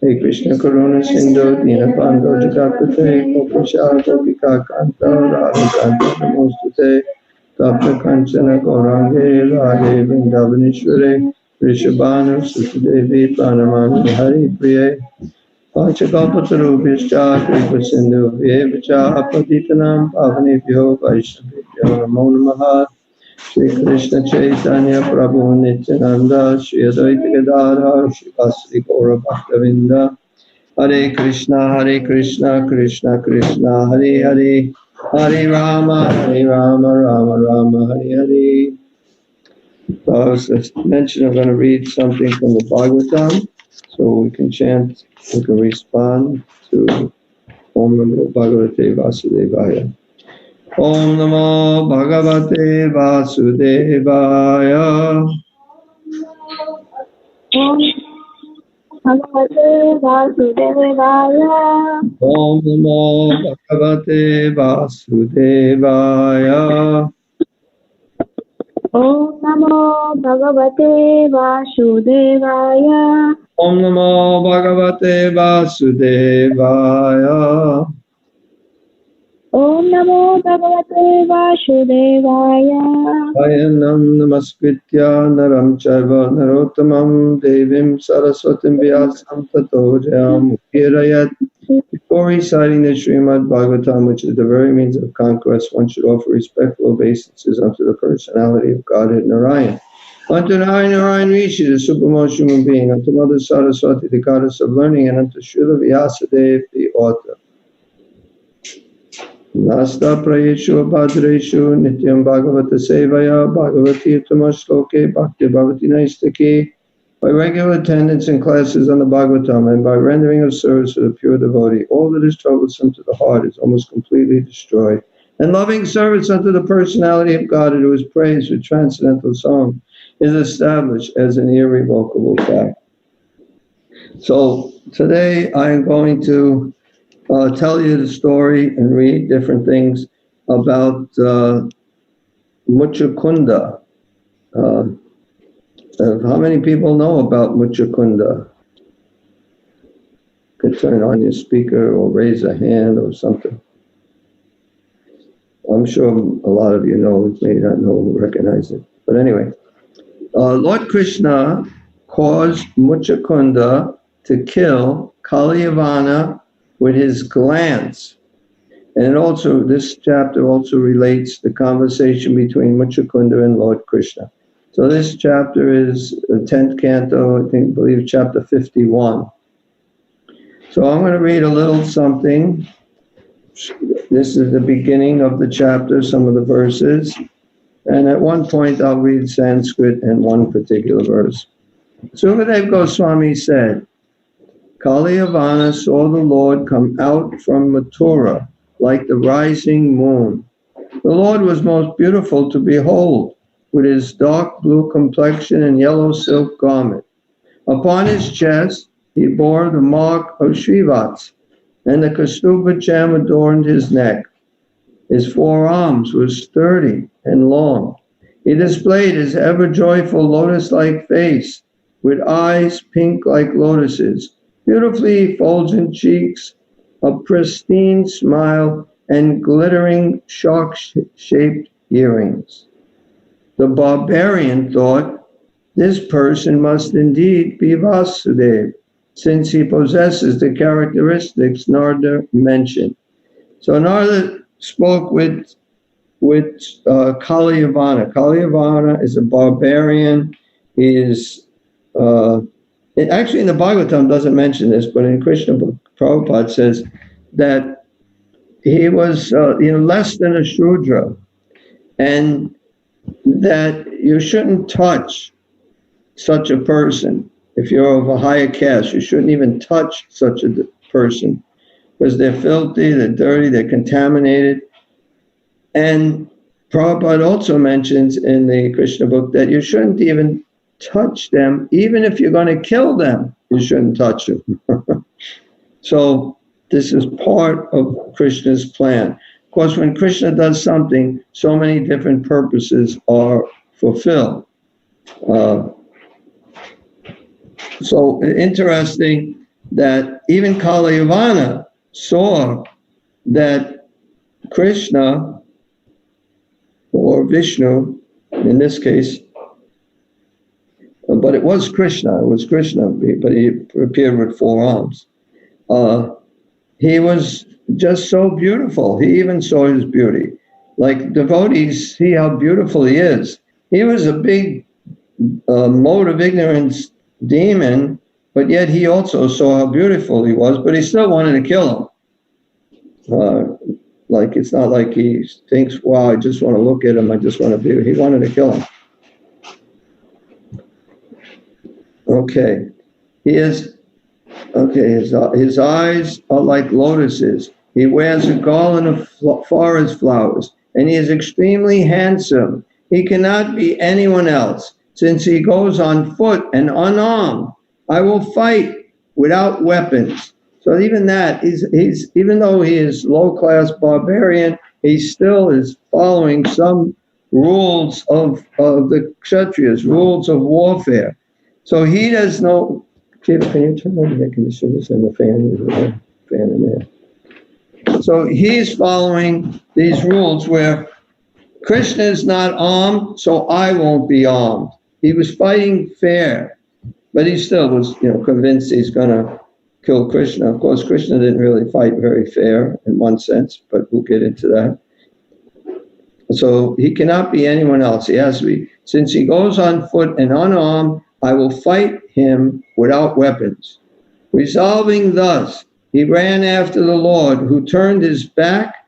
Hey Krishna Karuna Sindhu Dinabandho Jagapate Gopasha Gopika Kanta Radha Kanta Namostute Tapta Kanchana Gaurange Radhe Vrindavaneshware Rishabhanu Sutadevi Pranamani Hari Priye Panchakalpatarubhyascha Kripa Sindhu Vyevacha Patitanam Pavanebhyo Vaishnavebhyo Namo Namaha Shri Krishna Chaitanya Prabhu Nityananda Shri Advaita Gadadhar Shri Vasri Gaura Bhaktavinda Hare Krishna Krishna Krishna Hare Hare Hare Rama Rama Rama Hare Hare. As I mentioned, I'm going to read something from the Bhagavatam so we can chant, we can respond to Om Namo Bhagavate Vasudevaya. Om Namo Bhagavate Vasudevaya. Bhagavate Vasudevaya. Om Namo Bhagavate Vasudevaya. Om Namo Bhagavate Vasudevaya. Om Namo Bhagavate Vasudevaya. Om Namo Bhagavate Vasudevaya. Ayanam namaskritya naram chaiva narottamam devim saraswatim vyasam tato jayam upirayat. Before reciting the Srimad Bhagavatam, which is the very means of conquest, one should offer respectful obeisances unto the personality of Godhead Narayan. Unto Narayan Rishi, the supremest human being, unto Mother Saraswati, the goddess of learning, and unto Srila Vyasadeva, the author. Nasta prayeshu abhadreshu nityam bhagavata sevaya bhagavati uttama bhakti bhavati naistaki. By regular attendance in classes on the Bhagavatam and by rendering of service to the pure devotee, all that is troublesome to the heart is almost completely destroyed. And loving service unto the personality of God, who is praised with transcendental song, is established as an irrevocable fact. So today I am going to tell you the story and read different things about Muchukunda. How many people know about Muchukunda? Could turn on your speaker or raise a hand or something. I'm sure a lot of you know, may not know, recognize it. But anyway, Lord Krishna caused Muchukunda to kill Kalyavana with his glance. And also, this chapter also relates the conversation between Muchukunda and Lord Krishna. So this chapter is the 10th canto, I believe chapter 51. So I'm going to read a little something. This is the beginning of the chapter, some of the verses. And at one point I'll read Sanskrit and one particular verse. Sukadev Goswami said, Kalyavana saw the Lord come out from Mathura like the rising moon. The Lord was most beautiful to behold, with his dark blue complexion and yellow silk garment. Upon his chest he bore the mark of Srivats, and the Kaustubha gem adorned his neck. His forearms were sturdy and long. He displayed his ever-joyful lotus-like face, with eyes pink like lotuses, beautifully effulgent cheeks, a pristine smile, and glittering shark-shaped earrings. The barbarian thought, this person must indeed be Vasudeva, since he possesses the characteristics Narada mentioned. So Narada spoke with Kalyavana. Kalyavana is a barbarian. He is, actually in the Bhagavatam doesn't mention this, but in Krishna book, Prabhupada says that he was less than a Shudra, and that you shouldn't touch such a person. If you're of a higher caste, you shouldn't even touch such a person because they're filthy, they're dirty, they're contaminated. And Prabhupada also mentions in the Krishna book that you shouldn't even touch them, even if you're going to kill them, you shouldn't touch them. So this is part of Krishna's plan. Of course, when Krishna does something, so many different purposes are fulfilled. So interesting that even Kalayavana saw that Krishna, or Vishnu in this case, but it was Krishna, but he appeared with 4 arms. He was just so beautiful. He even saw his beauty. Like devotees see how beautiful he is. He was a big mode of ignorance demon, but yet he also saw how beautiful he was, but he still wanted to kill him. Like it's not like he thinks, wow, I just want to look at him, I just want to be. He wanted to kill him. Okay. His eyes are like lotuses. He wears a garland of forest flowers, and he is extremely handsome. He cannot be anyone else, since he goes on foot and unarmed. I will fight without weapons. So even that, he's even though he is low-class barbarian, he still is following some rules of the Kshatriyas, rules of warfare. So he does know. Can you turn on the air conditioners and the fan in there? So he's following these rules where Krishna is not armed, so I won't be armed. He was fighting fair, but he still was, convinced he's going to kill Krishna. Of course, Krishna didn't really fight very fair in one sense, but we'll get into that. So he cannot be anyone else. He has to be. Since he goes on foot and unarmed, I will fight him without weapons. Resolving thus, he ran after the Lord, who turned his back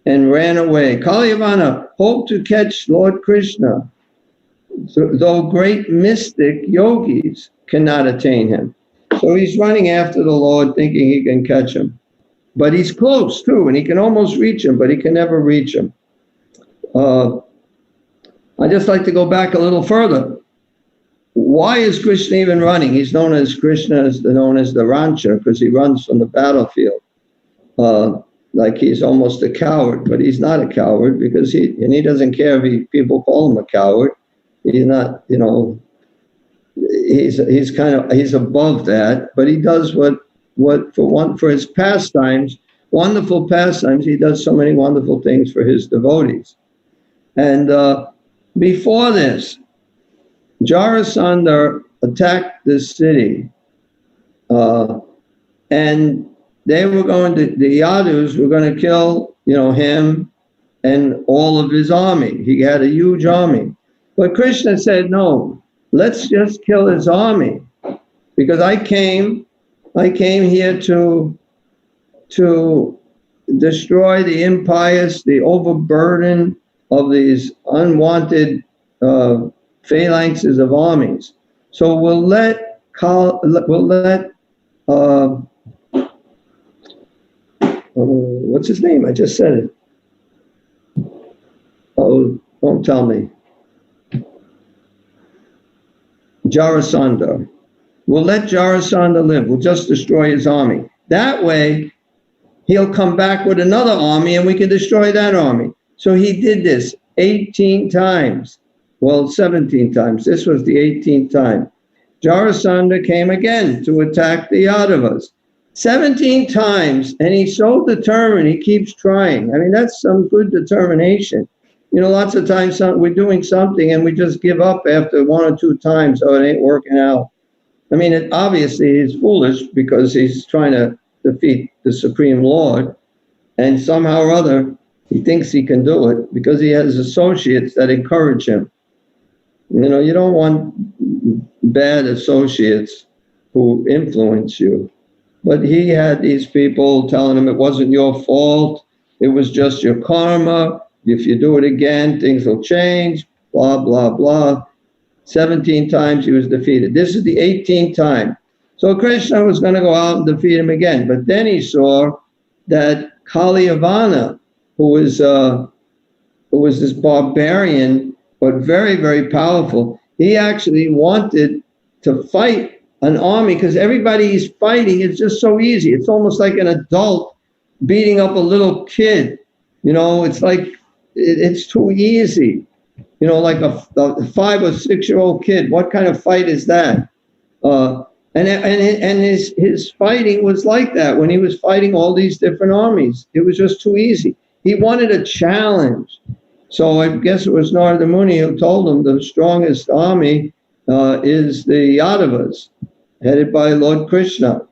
and ran away. Kalyavana hoped to catch Lord Krishna, though great mystic yogis cannot attain him. So he's running after the Lord, thinking he can catch him. But he's close too, and he can almost reach him, but he can never reach him. I'd just like to go back a little further. Why is Krishna even running? He's known as known as the Rancher, because he runs from the battlefield. Like he's almost a coward, but he's not a coward, because he doesn't care if people call him a coward. He's not, he's above that, but he does for his pastimes, wonderful pastimes. He does so many wonderful things for his devotees. And before this, Jarasandha attacked this city, and they were the Yadus were going to kill, him and all of his army. He had a huge army. But Krishna said, no, let's just kill his army, because I came here to destroy the impious, the overburden of these unwanted phalanxes of armies. So we'll let what's his name? I just said it. Oh, don't tell me. Jarasandha. We'll let Jarasandha live. We'll just destroy his army. That way, he'll come back with another army and we can destroy that army. So he did this 18 times. Well, 17 times. This was the 18th time. Jarasandha came again to attack the Yadavas. 17 times, and he's so determined, he keeps trying. I mean, that's some good determination. Lots of times we're doing something and we just give up after 1 or 2 times. Oh, it ain't working out. I mean, obviously he's foolish, because he's trying to defeat the Supreme Lord, and somehow or other he thinks he can do it because he has associates that encourage him. You don't want bad associates who influence you. But he had these people telling him it wasn't your fault, it was just your karma. If you do it again, things will change, blah, blah, blah. 17 times he was defeated. This is the 18th time. So Krishna was going to go out and defeat him again. But then he saw that Kalyavana, who was this barbarian, but very, very powerful, he actually wanted to fight an army, because everybody he's fighting is just so easy. It's almost like an adult beating up a little kid. It's like, it's too easy. Like a 5 or 6 year old kid. What kind of fight is that? And his fighting was like that when he was fighting all these different armies. It was just too easy. He wanted a challenge. So I guess it was Narada Muni who told him the strongest army is the Yadavas, headed by Lord Krishna.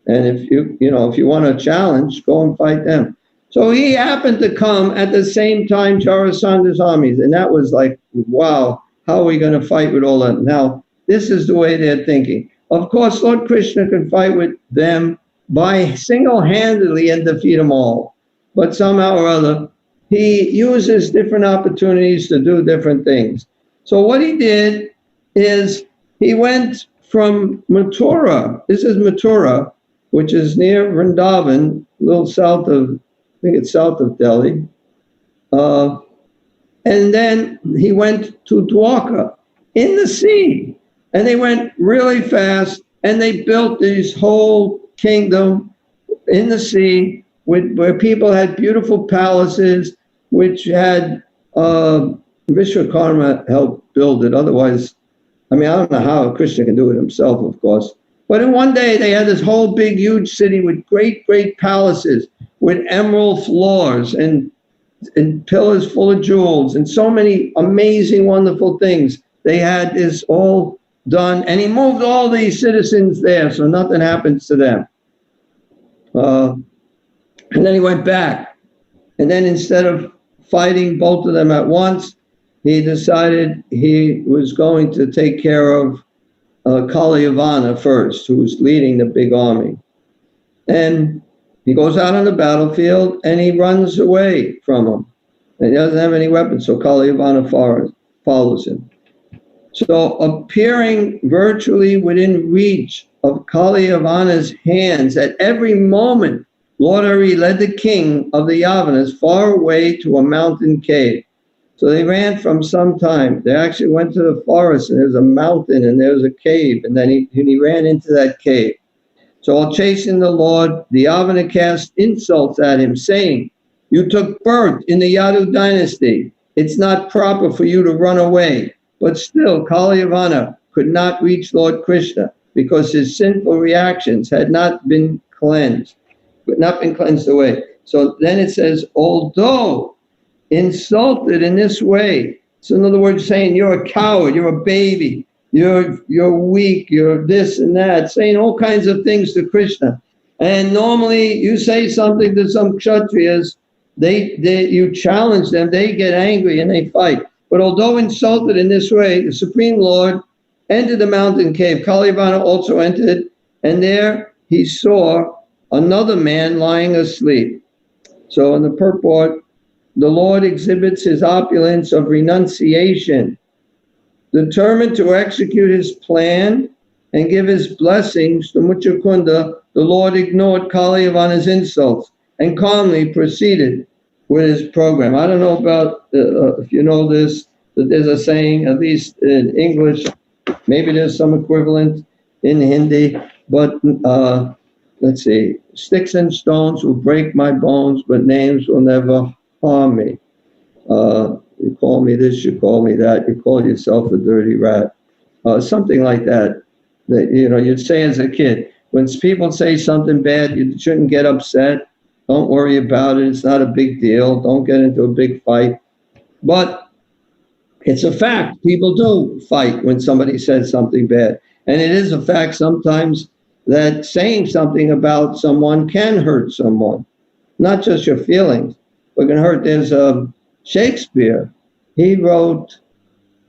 And if you want a challenge, go and fight them. So he happened to come at the same time Jarasandra's armies. And that was like, wow, how are we going to fight with all that? Now, this is the way they're thinking. Of course, Lord Krishna can fight with them by single-handedly and defeat them all. But somehow or other, he uses different opportunities to do different things. So what he did is he went from Mathura. This is Mathura, which is near Vrindavan, a little south of, I think it's south of Delhi. And then he went to Dwarka in the sea. And they went really fast, and they built this whole kingdom in the sea where people had beautiful palaces, which had Vishwakarma helped build it. Otherwise, I don't know how Krishna can do it himself, of course. But in one day, they had this whole big, huge city with great, great palaces with emerald floors and pillars full of jewels and so many amazing, wonderful things. They had this all done, and he moved all these citizens there so nothing happens to them. And then he went back. And then instead of fighting both of them at once, he decided he was going to take care of Kalyavana first, who was leading the big army. And he goes out on the battlefield and he runs away from him. And he doesn't have any weapons, so Kalyavana follows him. So appearing virtually within reach of Kalyavana's hands at every moment, Lord Hari led the king of the Yavanas far away to a mountain cave. So they ran from some time. They actually went to the forest, and there was a mountain, and there was a cave, and then he ran into that cave. So while chasing the Lord, the Yavana cast insults at him, saying, "You took birth in the Yadu dynasty. It's not proper for you to run away." But still, Kalyavana could not reach Lord Krishna because his sinful reactions had not been cleansed away. So then it says, although insulted in this way, so in other words, saying you're a coward, you're a baby, you're weak, you're this and that, saying all kinds of things to Krishna. And normally you say something to some Kshatriyas, you challenge them, they get angry and they fight. But although insulted in this way, the Supreme Lord entered the mountain cave. Kalyavana also entered, and there he saw another man lying asleep. So in the purport, the Lord exhibits his opulence of renunciation. Determined to execute his plan and give his blessings to Muchukunda, the Lord ignored Kalyavana's insults and calmly proceeded with his program. I don't know about if you know this, that there's a saying, at least in English, maybe there's some equivalent in Hindi, but let's see, sticks and stones will break my bones, but names will never harm me. You call me this, you call me that, you call yourself a dirty rat. Something like that, you'd say as a kid. When people say something bad, you shouldn't get upset. Don't worry about it. It's not a big deal. Don't get into a big fight. But it's a fact. People do fight when somebody says something bad. And it is a fact sometimes that saying something about someone can hurt someone. Not just your feelings, but can hurt. There's Shakespeare. He wrote,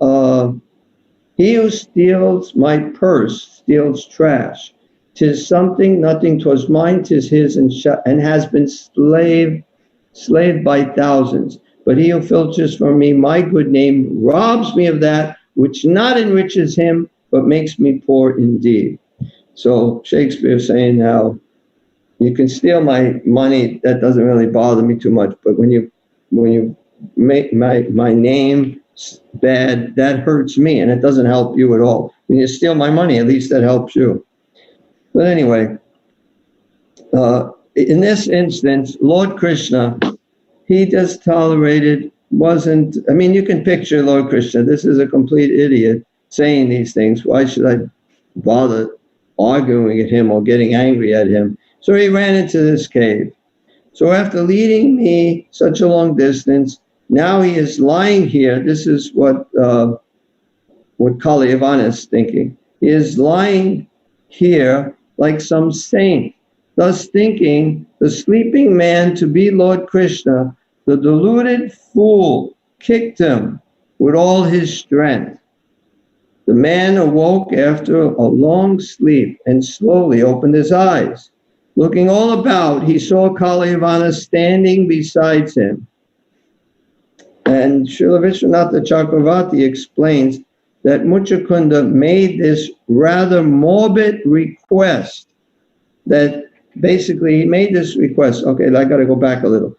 he who steals my purse steals trash. 'Tis something, nothing, 'twas mine, 'tis his, and has been slaved by thousands. But he who filches from me my good name robs me of that which not enriches him, but makes me poor indeed. So Shakespeare saying now, you can steal my money, that doesn't really bother me too much, but when you make my name bad, that hurts me, and it doesn't help you at all. When you steal my money, at least that helps you. But anyway, in this instance, Lord Krishna, he just tolerated, you can picture Lord Krishna, this is a complete idiot saying these things. Why should I bother arguing with him or getting angry at him. So he ran into this cave. So after leading me such a long distance, now he is lying here. This is what Kalyavana is thinking. He is lying here like some saint, thus thinking the sleeping man to be Lord Krishna. The deluded fool kicked him with all his strength. The man awoke after a long sleep and slowly opened his eyes. Looking all about, he saw Kalyavana standing beside him. And Srila Vishwanatha Chakravarti explains that Muchukunda made this rather morbid request, that basically he made this request. Okay, I got to go back a little.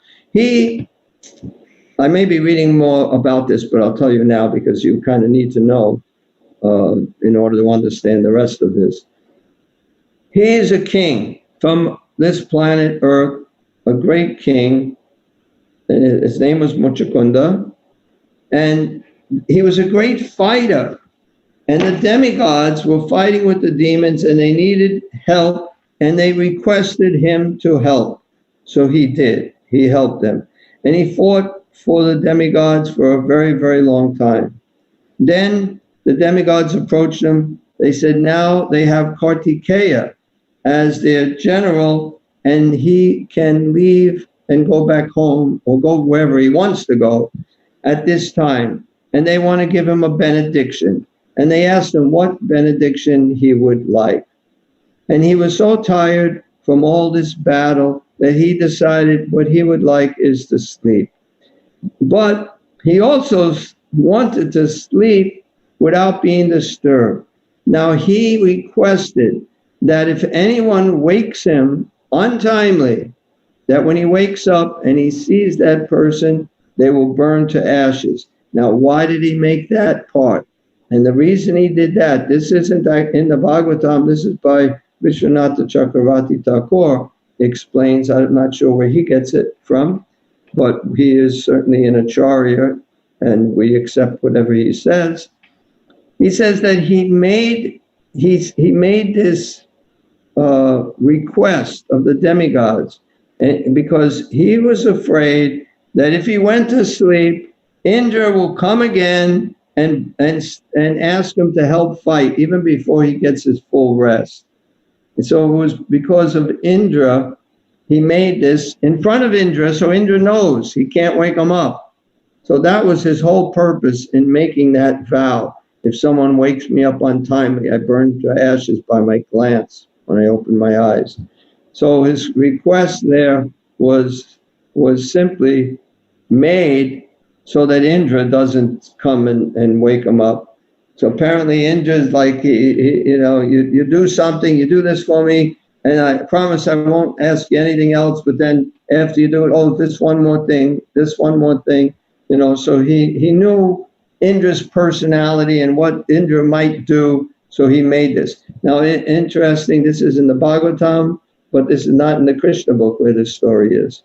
I may be reading more about this, but I'll tell you now because you kind of need to know in order to understand the rest of this. He is a king from this planet Earth, a great king, and his name was Muchukunda, and he was a great fighter, and the demigods were fighting with the demons, and they needed help, and they requested him to help. So he did. He helped them, and he fought for the demigods for a very, very long time. Then the demigods approached him. They said now they have Kartikeya as their general, and he can leave and go back home or go wherever he wants to go at this time. And they want to give him a benediction. And they asked him what benediction he would like. And he was so tired from all this battle that he decided what he would like is to sleep. But he also wanted to sleep without being disturbed. Now he requested that if anyone wakes him untimely, that when he wakes up and he sees that person, they will burn to ashes. Now, why did he make that part? And the reason he did that, this isn't in the Bhagavatam, this is by Vishwanatha Chakravarti Thakur, explains, I'm not sure where he gets it from, but he is certainly an acharya, and we accept whatever he says. He says that he made this request of the demigods because he was afraid that if he went to sleep, Indra will come again and ask him to help fight even before he gets his full rest. And so it was because of Indra, he made this in front of Indra, so Indra knows he can't wake him up. So that was his whole purpose in making that vow. If someone wakes me up untimely, I burn to ashes by my glance when I open my eyes. So his request there was simply made so that Indra doesn't come and wake him up. So apparently Indra's like, you do something, you do this for me, and I promise I won't ask you anything else, but then after you do it, this one more thing, so he knew Indra's personality and what Indra might do, so he made this. Now, interesting, this is in the Bhagavatam, but this is not in the Krishna book where this story is.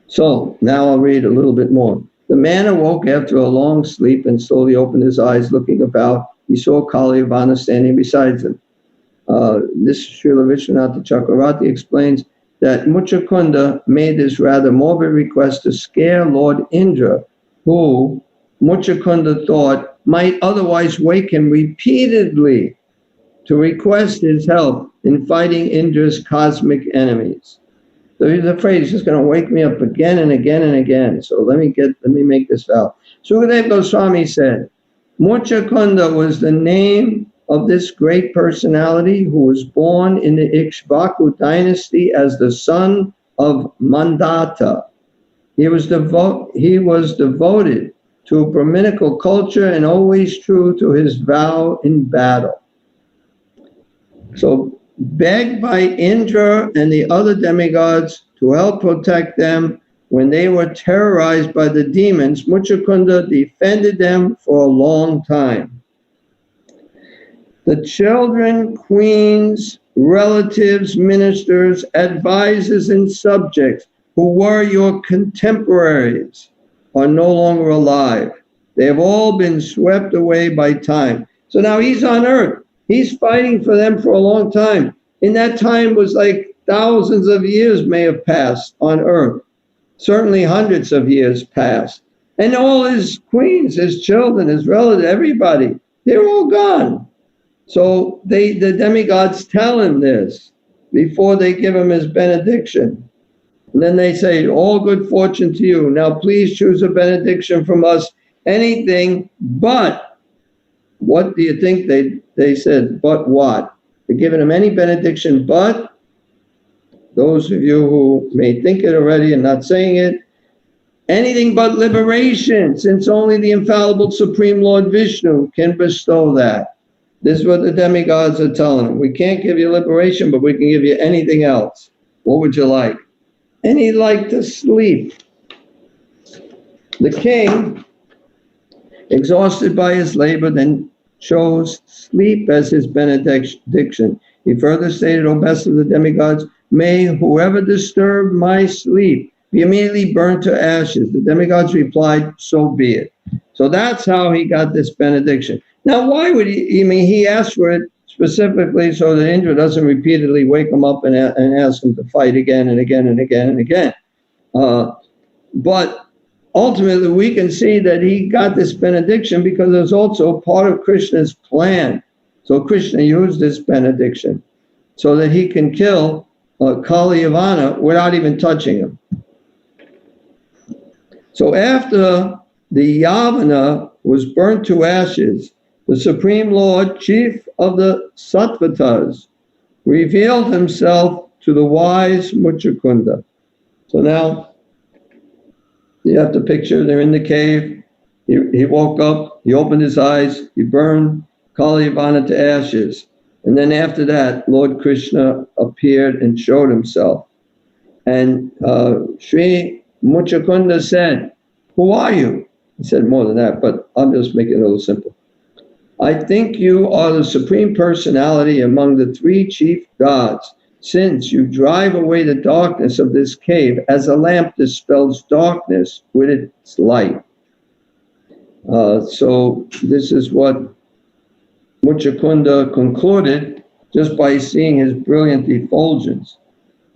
So now I'll read a little bit more. The man awoke after a long sleep and slowly opened his eyes. Looking about, he saw Kalyavana standing beside him. This Srila Vishwanatha Chakravarti explains that Muchukunda made this rather morbid request to scare Lord Indra, who Muchukunda thought might otherwise wake him repeatedly to request his help in fighting Indra's cosmic enemies. So he's afraid he's just going to wake me up again and again and again. So let me make this vow. Sukadeva Goswami said, Muchukunda was the name of this great personality who was born in the Ikshvaku dynasty as the son of Mandata. He was devoted to Brahminical culture and always true to his vow in battle. So, begged by Indra and the other demigods to help protect them when they were terrorized by the demons, Muchukunda defended them for a long time. The children, queens, relatives, ministers, advisors, and subjects who were your contemporaries are no longer alive. They have all been swept away by time. So now he's on earth. He's fighting for them for a long time. In that time was like thousands of years may have passed on earth. Certainly hundreds of years passed. And all his queens, his children, his relatives, everybody, they're all gone. So the demigods tell him this before they give him his benediction. And then they say, all good fortune to you. Now please choose a benediction from us, anything but, what do you think they said, but what? They're giving him any benediction but, those of you who may think it already and not saying it, anything but liberation, since only the infallible Supreme Lord Vishnu can bestow that. This is what the demigods are telling him. We can't give you liberation, but we can give you anything else. What would you like? And he'd like to sleep. The king, exhausted by his labor, then chose sleep as his benediction. He further stated, O best of the demigods, may whoever disturbed my sleep be immediately burned to ashes. The demigods replied, so be it. So that's how he got this benediction. Now, why would he? I mean, he asked for it specifically so that Indra doesn't repeatedly wake him up and ask him to fight again and again and again and again. But ultimately, we can see that he got this benediction because it was also part of Krishna's plan. So Krishna used this benediction so that he can kill Kaliyavana without even touching him. So after the Yavana was burnt to ashes, the Supreme Lord, chief of the Sattvatas, revealed himself to the wise Muchukunda. So now you have to picture they're in the cave. He woke up, he opened his eyes, he burned Kaliyavana to ashes. And then after that, Lord Krishna appeared and showed himself. And Sri Muchukunda said, who are you? He said more than that, but I'm just making it a little simple. I think you are the supreme personality among the three chief gods, since you drive away the darkness of this cave as a lamp dispels darkness with its light. So this is what Muchukunda concluded just by seeing his brilliant effulgence.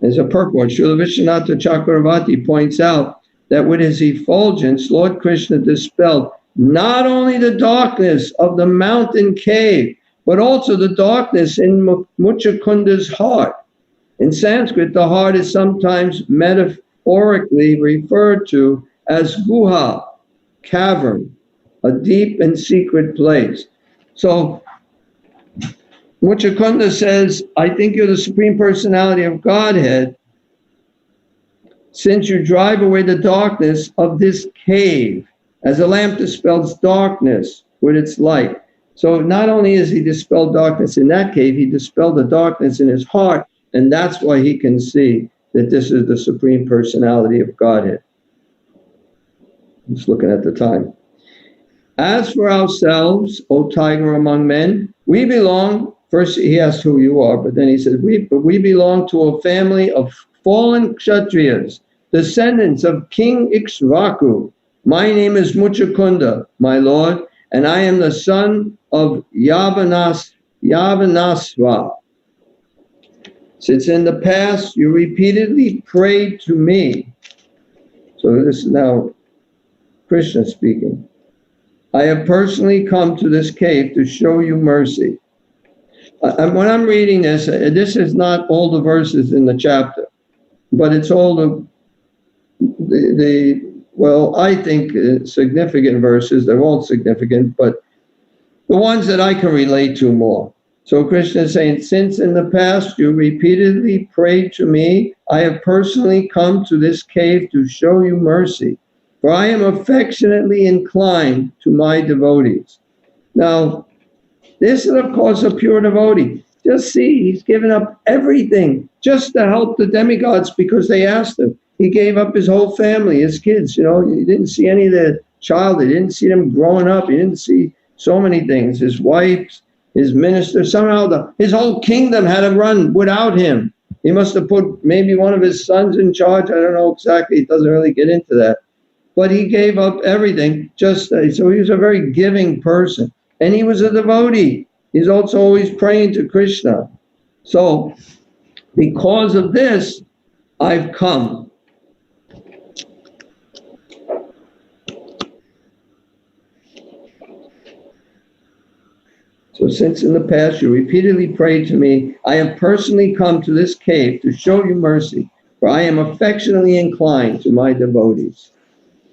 As a purport, Srila Vishwanatha Chakravarti points out that with his effulgence, Lord Krishna dispelled not only the darkness of the mountain cave, but also the darkness in Muchukunda's heart. In Sanskrit, the heart is sometimes metaphorically referred to as guha, cavern, a deep and secret place. So Muchukunda says, I think you're the Supreme Personality of Godhead, since you drive away the darkness of this cave, as a lamp dispels darkness with its light. So not only has he dispelled darkness in that cave, he dispelled the darkness in his heart, and that's why he can see that this is the Supreme Personality of Godhead. I'm just looking at the time. As for ourselves, O tiger among men, we belong, first he asked who you are, but then he said, we belong to a family of fallen Kshatriyas, descendants of King Ikshvaku. My name is Muchukunda, my lord, and I am the son of Yavanasva. Since in the past you repeatedly prayed to me, so this is now Krishna speaking, I have personally come to this cave to show you mercy. And when I'm reading this is not all the verses in the chapter, but it's all well, I think significant verses. They're all significant, but the ones that I can relate to more. So Krishna is saying, since in the past you repeatedly prayed to me, I have personally come to this cave to show you mercy, for I am affectionately inclined to my devotees. Now, this is, of course, a pure devotee. Just see, he's given up everything just to help the demigods because they asked him. He gave up his whole family, his kids, you know. He didn't see any of their childhood. He didn't see them growing up. He didn't see so many things. His wife, his minister, somehow his whole kingdom had to run without him. He must have put maybe one of his sons in charge. I don't know exactly. He doesn't really get into that. But he gave up everything. So he was a very giving person. And he was a devotee. He's also always praying to Krishna. So, because of this, I've come. So since in the past you repeatedly prayed to me, I have personally come to this cave to show you mercy, for I am affectionately inclined to my devotees.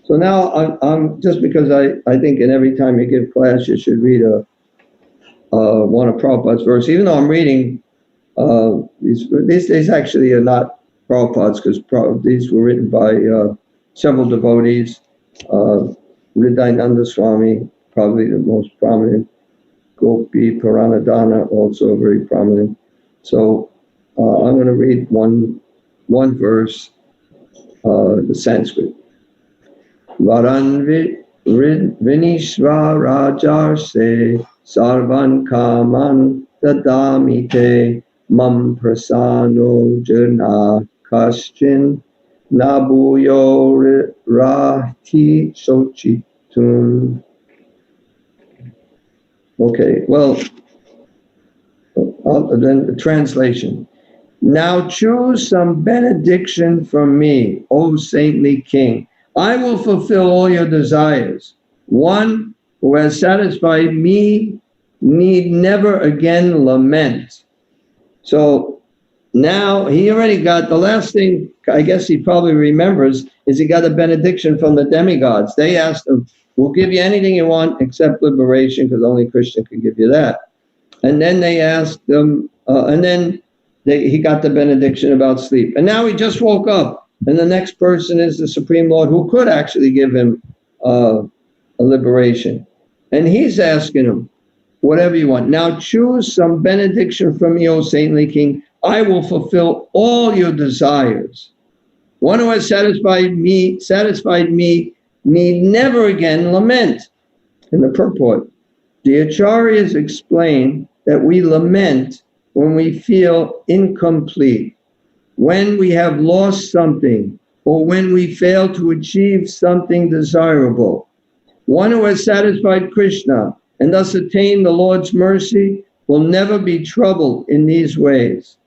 So now I'm just because I think in every time you give class you should read one of Prabhupada's verse, even though I'm reading these actually are not Prabhupada's because these were written by several devotees. Hridayananda Swami, probably the most prominent. Gopi Paranadhana, also very prominent. So I'm going to read one verse, the Sanskrit. Varan Vinishva Rajarse Sarvan Kaman Dadamite Mam Prasano Jana Kaschin Nabuyo Rati Sochitum. Okay, well, then the translation. Now choose some benediction from me, O saintly king. I will fulfill all your desires. One who has satisfied me need never again lament. So now he already got the last thing, I guess he probably remembers, is he got a benediction from the demigods. They asked him, we'll give you anything you want except liberation, because only Krishna can give you that. And then they asked him, he got the benediction about sleep. And now he just woke up, and the next person is the Supreme Lord, who could actually give him a liberation. And he's asking him, whatever you want. Now choose some benediction from me, O saintly king. I will fulfill all your desires. One who has satisfied me need never again lament. In the purport, the Acharyas explain that we lament when we feel incomplete, when we have lost something, or when we fail to achieve something desirable. One who has satisfied Krishna and thus attained the Lord's mercy will never be troubled in these ways.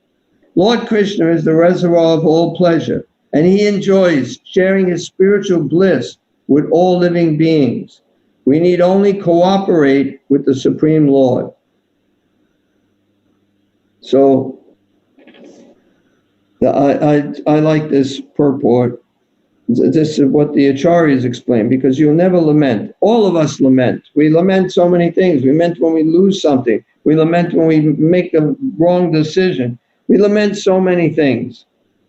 Lord Krishna is the reservoir of all pleasure, and he enjoys sharing his spiritual bliss with all living beings. We need only cooperate with the Supreme Lord. So I like this purport. This is what the Acharyas explain, because you'll never lament. All of us lament. We lament so many things. We lament when we lose something. We lament when we make a wrong decision. We lament so many things.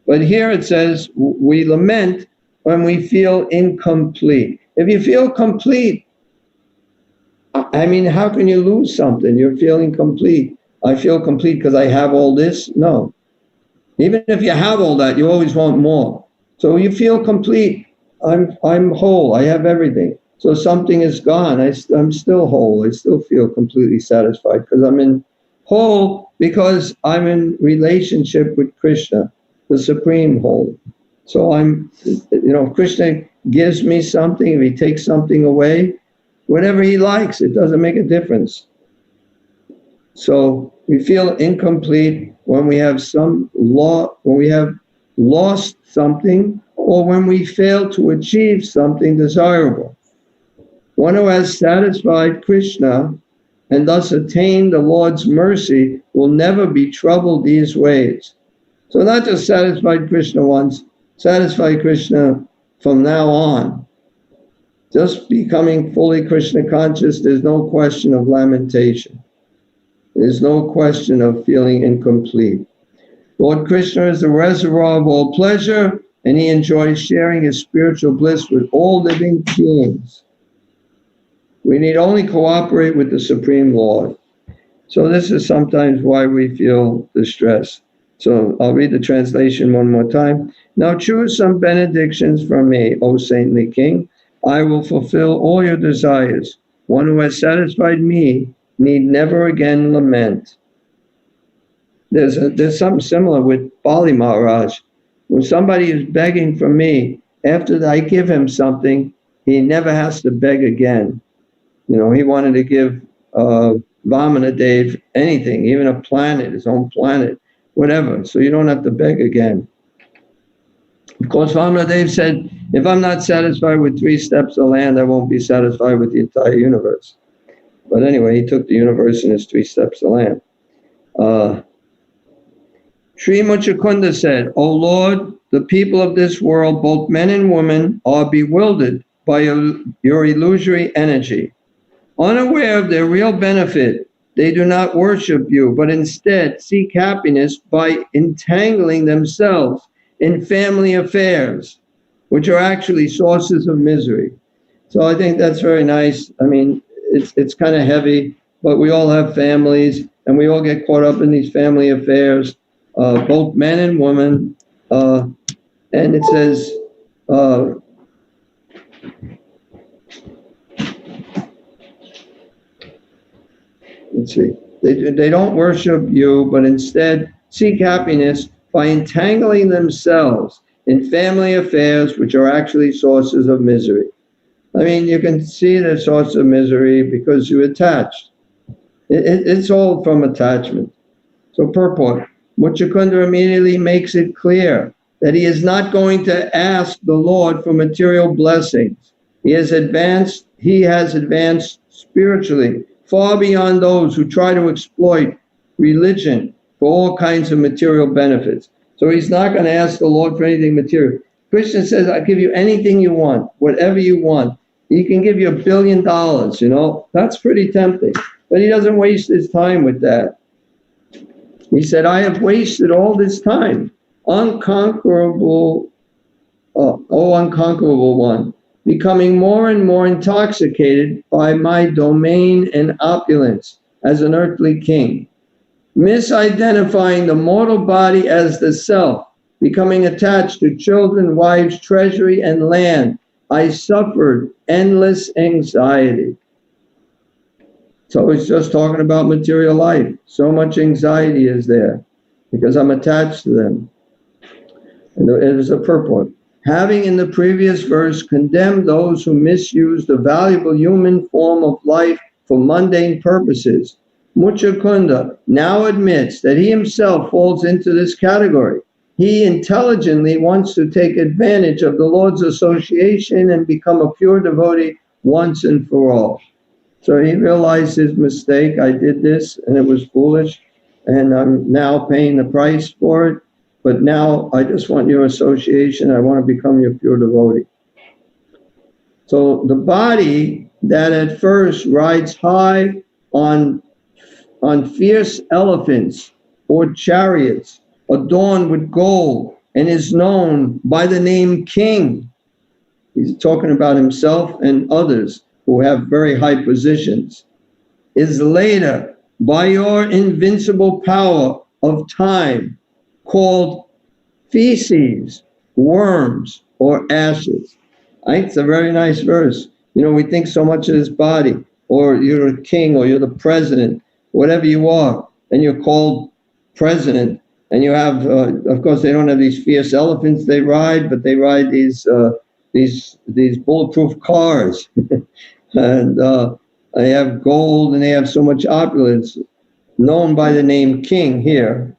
But here it says we lament when we feel incomplete. If you feel complete, I mean, how can you lose something? You're feeling complete. I feel complete because I have all this. No. Even if you have all that, you always want more. So you feel complete. I'm whole. I have everything. So something is gone. I'm still whole. I still feel completely satisfied because I'm in whole, because I'm in relationship with Krishna, the supreme whole. So if Krishna gives me something, if he takes something away, whatever he likes, it doesn't make a difference. So we feel incomplete when we have when we have lost something, or when we fail to achieve something desirable. One who has satisfied Krishna and thus attained the Lord's mercy will never be troubled these ways. So not just satisfied Krishna once, satisfy Krishna from now on. Just becoming fully Krishna conscious, there's no question of lamentation. There's no question of feeling incomplete. Lord Krishna is the reservoir of all pleasure, and he enjoys sharing his spiritual bliss with all living beings. We need only cooperate with the Supreme Lord. So this is sometimes why we feel distressed. So I'll read the translation one more time. Now choose some benedictions from me, O saintly king. I will fulfill all your desires. One who has satisfied me need never again lament. There's something similar with Bali Maharaj. When somebody is begging for me, after I give him something, he never has to beg again. He wanted to give Vamanadev anything, even a planet, his own planet, whatever. So you don't have to beg again. Of course, Vamanadev said, if I'm not satisfied with 3 steps of land, I won't be satisfied with the entire universe. But anyway, he took the universe in his 3 steps of land. Sri Muchukunda said, O Lord, the people of this world, both men and women, are bewildered by your illusory energy. Unaware of their real benefit, they do not worship you, but instead seek happiness by entangling themselves in family affairs, which are actually sources of misery. So I think that's very nice. I mean, it's kind of heavy, but we all have families, and we all get caught up in these family affairs, both men and women. And it says, let's see, they don't worship you, but instead seek happiness by entangling themselves in family affairs, which are actually sources of misery. I mean, you can see the source of misery because you're attached. It's all from attachment. So purport, Muchukunda immediately makes it clear that he is not going to ask the Lord for material blessings. He has advanced spiritually far beyond those who try to exploit religion for all kinds of material benefits. So he's not going to ask the Lord for anything material. Krishna says, I'll give you anything you want, whatever you want. He can give you $1 billion, That's pretty tempting. But he doesn't waste his time with that. He said, I have wasted all this time. Unconquerable one, becoming more and more intoxicated by my domain and opulence as an earthly king. Misidentifying the mortal body as the self, becoming attached to children, wives, treasury, and land, I suffered endless anxiety. So it's just talking about material life. So much anxiety is there because I'm attached to them. And it is a purport. Having in the previous verse condemned those who misuse the valuable human form of life for mundane purposes, Muchukunda now admits that he himself falls into this category. He intelligently wants to take advantage of the Lord's association and become a pure devotee once and for all. So he realized his mistake. I did this and it was foolish, and I'm now paying the price for it. But now I just want your association. I want to become your pure devotee. So the body that at first rides high on fierce elephants or chariots adorned with gold and is known by the name king. He's talking about himself and others who have very high positions, is later by your invincible power of time called feces, worms, or ashes. I think it's a very nice verse. We think so much of this body, or you're a king, or you're the president, whatever you are, and you're called president, and you have, of course, they don't have these fierce elephants they ride, but they ride these bulletproof cars, and they have gold, and they have so much opulence, known by the name king here.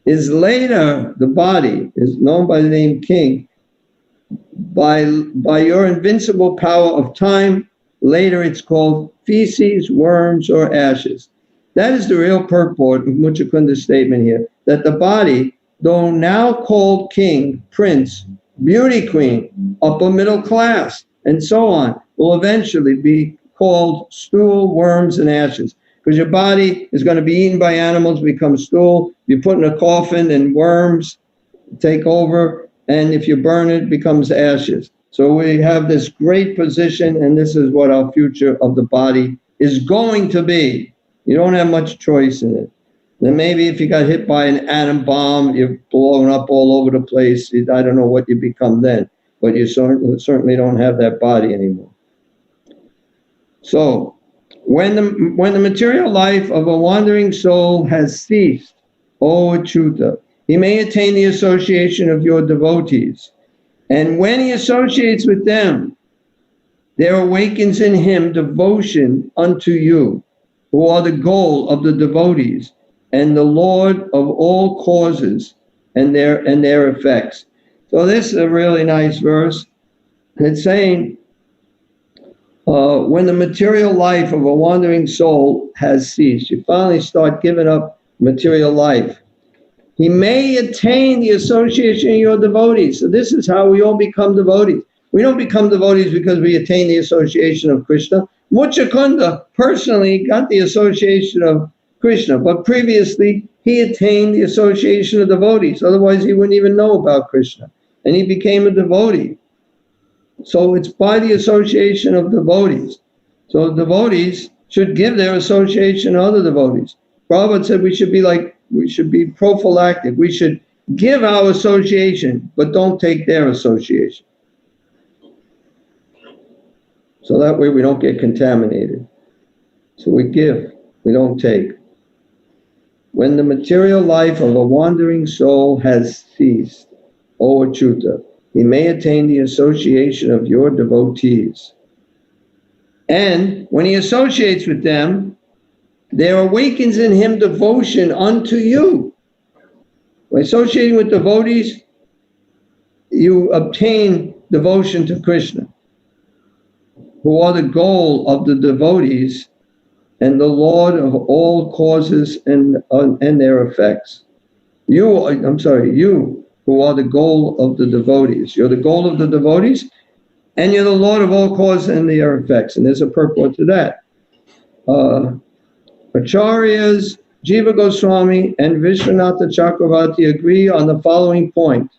Is later, the body is known by the name king, by your invincible power of time. Later it's called feces, worms, or ashes. That is the real purport of Muchukunda's statement here, that the body, though now called king, prince, beauty queen, upper middle class, and so on, will eventually be called stool, worms, and ashes. Because your body is going to be eaten by animals, become stool. You put in a coffin and worms take over. And if you burn it, it becomes ashes. So we have this great position, and this is what our future of the body is going to be. You don't have much choice in it. Then maybe if you got hit by an atom bomb, you're blown up all over the place. I don't know what you become then, but you certainly don't have that body anymore. So when the material life of a wandering soul has ceased, O Achyuta, he may attain the association of your devotees. And when he associates with them, there awakens in him devotion unto you. who are the goal of the devotees and the Lord of all causes and their effects. So this is a really nice verse. It's saying, when the material life of a wandering soul has ceased, you finally start giving up material life, he may attain the association of your devotees. So this is how we all become devotees. We don't become devotees because we attain the association of Krishna. Muchukunda personally got the association of Krishna, but previously he attained the association of devotees. Otherwise he wouldn't even know about Krishna. And he became a devotee. So it's by the association of devotees. So devotees should give their association to other devotees. Prabhupada said we should be prophylactic. We should give our association, but don't take their association. So that way we don't get contaminated. So we give, we don't take. When the material life of a wandering soul has ceased, O Achyuta, he may attain the association of your devotees. And when he associates with them, there awakens in him devotion unto you. By associating with devotees, you obtain devotion to Krishna, who are the goal of the devotees and the Lord of all causes and their effects. You who are the goal of the devotees. You're the goal of the devotees, and you're the Lord of all causes and their effects. And there's a purport to that. Acharyas, Jiva Goswami, and Vishwanatha Chakravarti agree on the following point.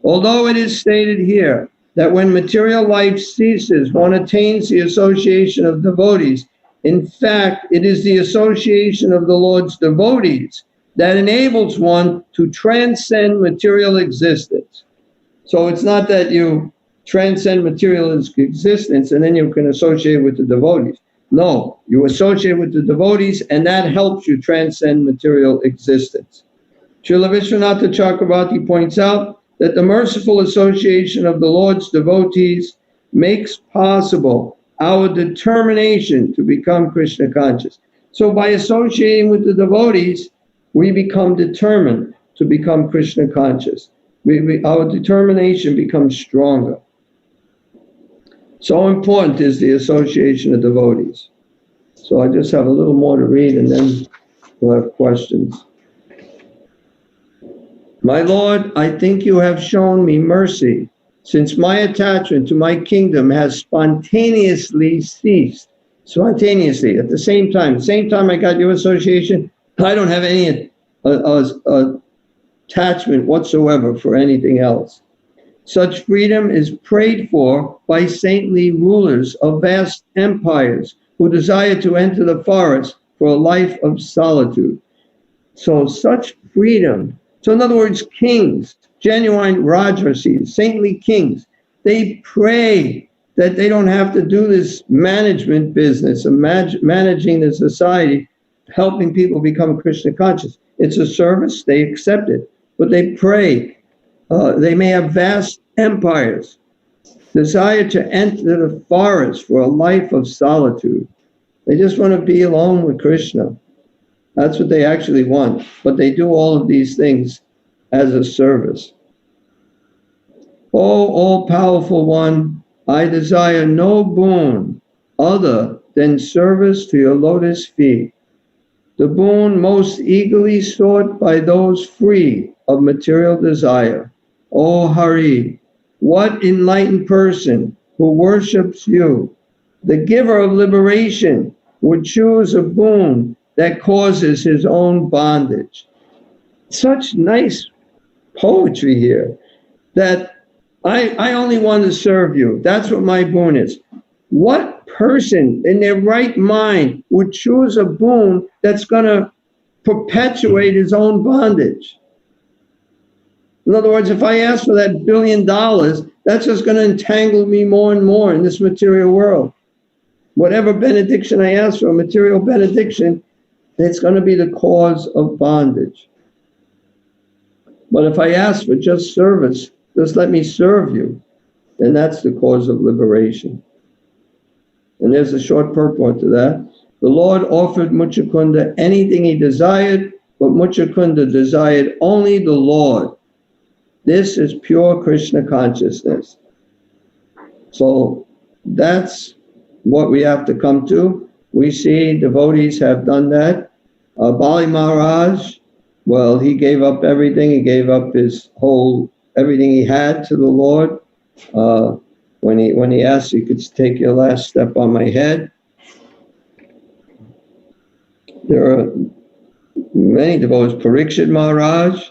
Although it is stated here that when material life ceases, one attains the association of devotees, in fact, it is the association of the Lord's devotees that enables one to transcend material existence. So it's not that you transcend material existence and then you can associate with the devotees. No, you associate with the devotees and that helps you transcend material existence. Srila Vishwanatha Chakravarti points out that the merciful association of the Lord's devotees makes possible our determination to become Krishna conscious. So by associating with the devotees, we become determined to become Krishna conscious. Our determination becomes stronger. So important is the association of devotees. So I just have a little more to read and then we'll have questions. My Lord, I think you have shown me mercy, since my attachment to my kingdom has spontaneously ceased. Spontaneously, at the same time I got your association, I don't have any attachment whatsoever for anything else. Such freedom is prayed for by saintly rulers of vast empires who desire to enter the forest for a life of solitude. So such freedom, so in other words, kings, genuine Rajarsis, saintly kings, they pray that they don't have to do this management business of managing the society, helping people become Krishna conscious. It's a service, they accept it, but they pray. They may have vast empires, desire to enter the forest for a life of solitude. They just want to be alone with Krishna. That's what they actually want. But they do all of these things as a service. O all-powerful one, I desire no boon other than service to your lotus feet, the boon most eagerly sought by those free of material desire. O Hari, what enlightened person who worships you, the giver of liberation, would choose a boon that causes his own bondage? Such nice poetry here, that I only want to serve you. That's what my boon is. What person in their right mind would choose a boon that's going to perpetuate his own bondage? In other words, if I ask for that $1 billion, that's just going to entangle me more and more in this material world. Whatever benediction I ask for, a material benediction, it's going to be the cause of bondage. But if I ask for just service, just let me serve you, then that's the cause of liberation. And there's a short purport to that. The Lord offered Muchukunda anything he desired, but Muchukunda desired only the Lord. This is pure Krishna consciousness. So that's what we have to come to. We see devotees have done that. Bali Maharaj, well, he gave up everything. He gave up his whole, everything he had to the Lord. When he asked, you could take your last step on my head. There are many devotees. Parikshit Maharaj,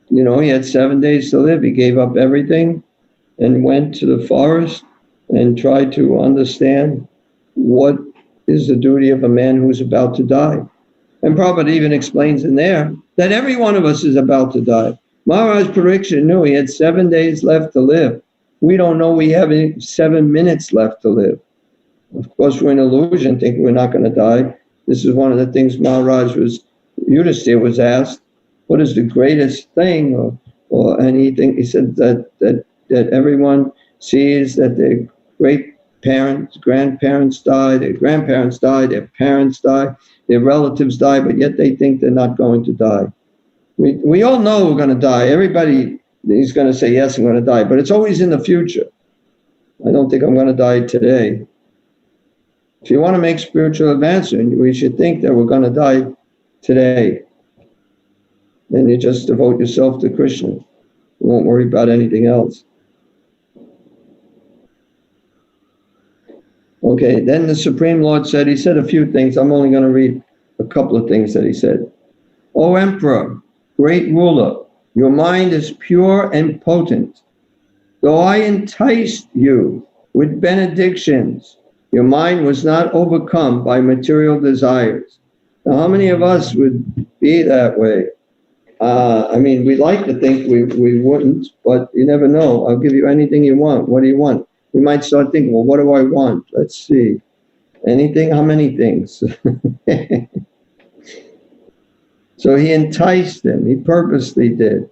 he had 7 days to live. He gave up everything and went to the forest and tried to understand what is the duty of a man who's about to die. And Prabhupada even explains in there that every one of us is about to die. Maharaj Parikshit knew he had 7 days left to live. We don't know we have 7 minutes left to live. Of course, we're in illusion, thinking we're not going to die. This is one of the things Yudhisthira was asked, what is the greatest thing or anything? He said that everyone sees that their great parents, grandparents die, their grandparents die, their parents die, their relatives die, but yet they think they're not going to die. We all know we're going to die. Everybody is going to say, yes, I'm going to die, but it's always in the future. I don't think I'm going to die today. If you want to make spiritual advancement, we should think that we're going to die today. Then you just devote yourself to Krishna. You won't worry about anything else. Okay, then the Supreme Lord said, he said a few things. I'm only going to read a couple of things that he said. O Emperor, great ruler, your mind is pure and potent. Though I enticed you with benedictions, your mind was not overcome by material desires. Now, how many of us would be that way? We'd like to think we wouldn't, but you never know. I'll give you anything you want. What do you want? We might start thinking, well, what do I want? Let's see. Anything? How many things? So he enticed them. He purposely did.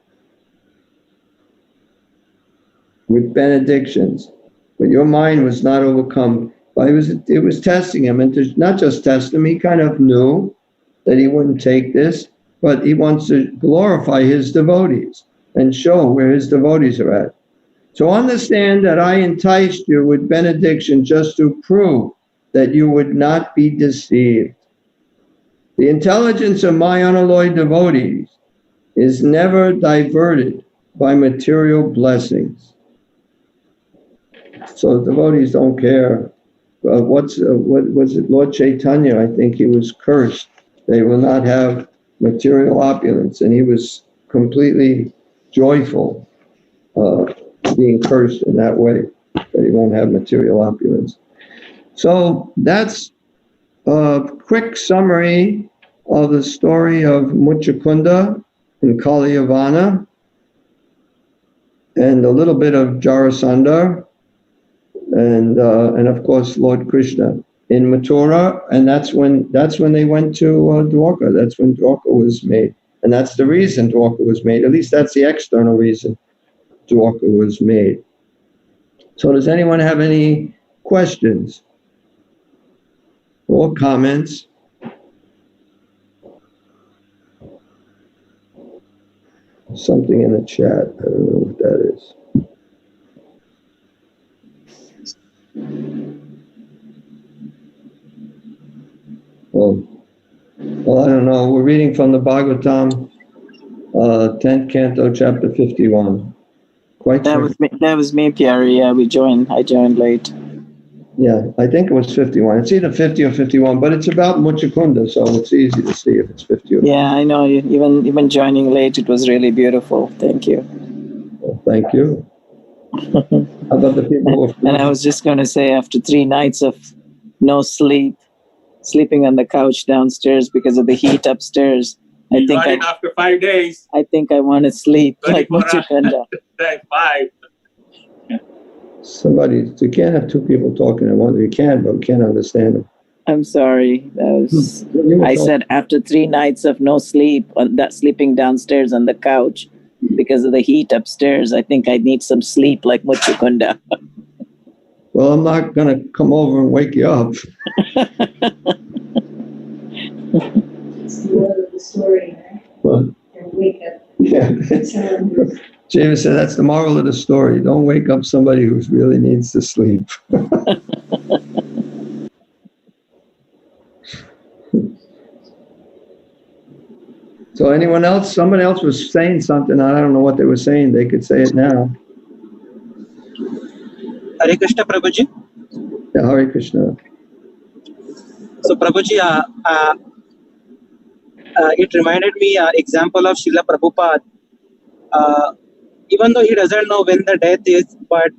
With benedictions. But your mind was not overcome. It was testing him. And to not just test him, he kind of knew that he wouldn't take this, but he wants to glorify his devotees and show where his devotees are at. So understand that I enticed you with benediction just to prove that you would not be deceived. The intelligence of my unalloyed devotees is never diverted by material blessings. So devotees don't care. What was it? Lord Chaitanya, I think he was cursed. They will not have material opulence, and he was completely joyful, being cursed in that way, that he won't have material opulence. So that's a quick summary of the story of Muchukunda and Kaliyavana, and a little bit of Jarasandha, and of course Lord Krishna in Mathura, and that's when they went to Dwarka. That's when Dwarka was made, and that's the reason Dwarka was made. At least that's the external reason Dwarka was made. So does anyone have any questions or comments? Something in the chat. I don't know what that is. Well, I don't know. We're reading from the Bhagavatam, 10th canto, chapter 51. Quite that sure. That was me, Pyari. Yeah, I joined late. Yeah, I think it was 51. It's either 50 or 51, but it's about Muchukunda, so it's easy to see if it's 50 or 51. Yeah, I know. Even joining late, it was really beautiful. Thank you. Well, thank you. How about the people who And I was just going to say, after 3 nights of no sleep, sleeping on the couch downstairs because of the heat upstairs, I think after 5 days. I think I want to sleep like Muchukunda. 5. Somebody, you can't have 2 people talking at once. You can, but we can't understand them. I'm sorry. I said after 3 nights of no sleep, sleeping downstairs on the couch because of the heat upstairs, I think I need some sleep like Muchukunda. Well, I'm not going to come over and wake you up. moral of the story, right? Well, And wake up. yeah. So, James said that's the moral of the story. Don't wake up somebody who really needs to sleep. So anyone else? Somebody else was saying something. I don't know what they were saying. They could say it now. Hare Krishna, Prabhuji. Yeah, Hare Krishna. So, Prabhuji, it reminded me example of Srila Prabhupada. Even though he doesn't know when the death is, but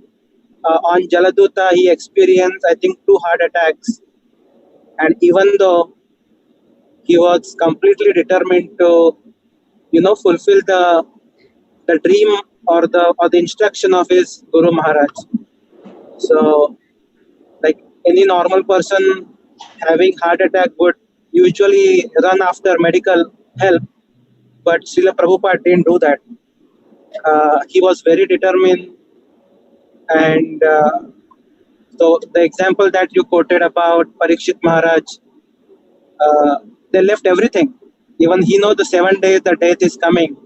on Jaladuta he experienced, I think, 2 heart attacks. And even though he was completely determined to, fulfill the dream or the instruction of his Guru Maharaj. So, like any normal person having heart attack would usually run after medical help, but Srila Prabhupada didn't do that. He was very determined, and so the example that you quoted about Parikshit Maharaj, they left everything. Even he know the 7 days the death is coming.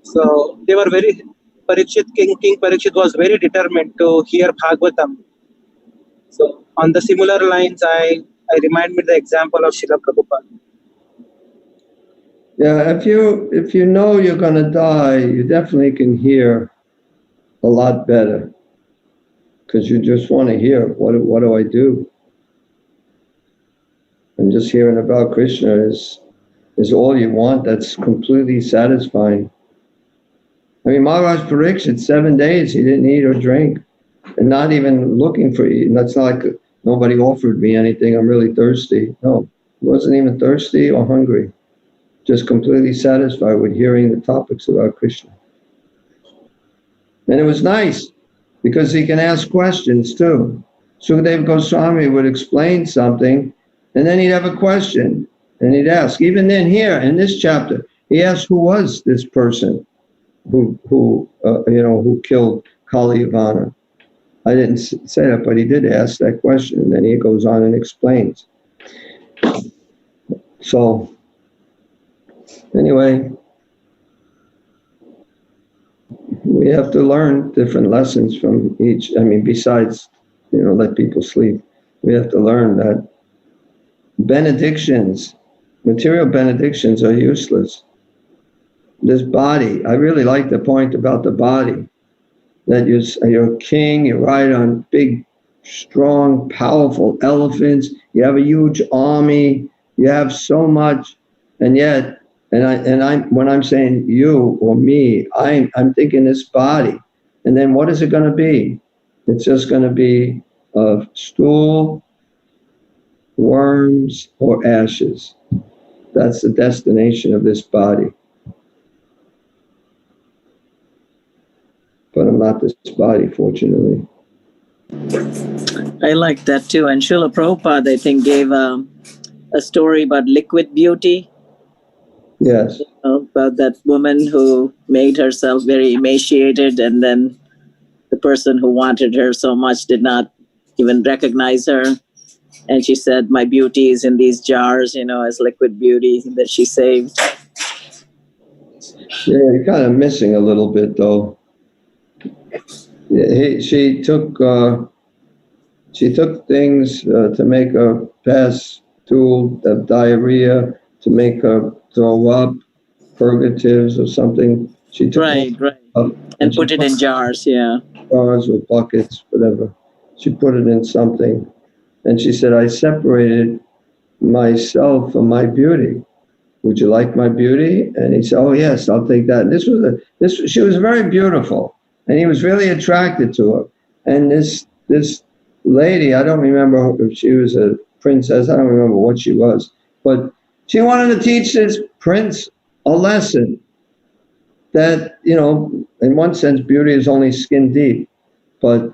So they were very, King Parikshit was very determined to hear Bhagavatam. So on the similar lines, I remind me the example of Srila Prabhupada. Yeah, if you know you're going to die, you definitely can hear a lot better, because you just want to hear, what do I do? And just hearing about Krishna is all you want. That's completely satisfying. I mean, Maharaj Parikshit, 7 days, he didn't eat or drink, and not even looking for eating. That's not like nobody offered me anything, I'm really thirsty. No, he wasn't even thirsty or hungry. Just completely satisfied with hearing the topics about Krishna. And it was nice, because he can ask questions too. Sukadeva Goswami would explain something, and then he'd have a question, and he'd ask. Even then, here in this chapter, he asked, who was this person who killed Kaliyavana? I didn't say that, but he did ask that question, and then he goes on and explains. So, anyway, we have to learn different lessons from each. I mean, besides, let people sleep, we have to learn that benedictions, material benedictions, are useless. This body, I really like the point about the body, that you're a king, you ride on big, strong, powerful elephants, you have a huge army, you have so much, and yet, when I'm saying you or me, I'm thinking this body, and then what is it going to be? It's just going to be stool, worms, or ashes. That's the destination of this body. But I'm not this body, fortunately. I like that too. And Srila Prabhupada, I think, gave a story about liquid beauty. Yes. About that woman who made herself very emaciated, and then the person who wanted her so much did not even recognize her. And she said, my beauty is in these jars, as liquid beauty that she saved. Yeah, you're kind of missing a little bit, though. Yeah, she took things to make her pass through the diarrhea, to make her throw up, purgatives or something. She took right, and put it in jars, jars or buckets, whatever. She put it in something, and she said, I separated myself from my beauty. Would you like my beauty? And he said, oh yes, I'll take that. And she was very beautiful, and he was really attracted to her. And this lady, I don't remember if she was a princess, I don't remember what she was, but she wanted to teach this prince a lesson that, in one sense, beauty is only skin deep, but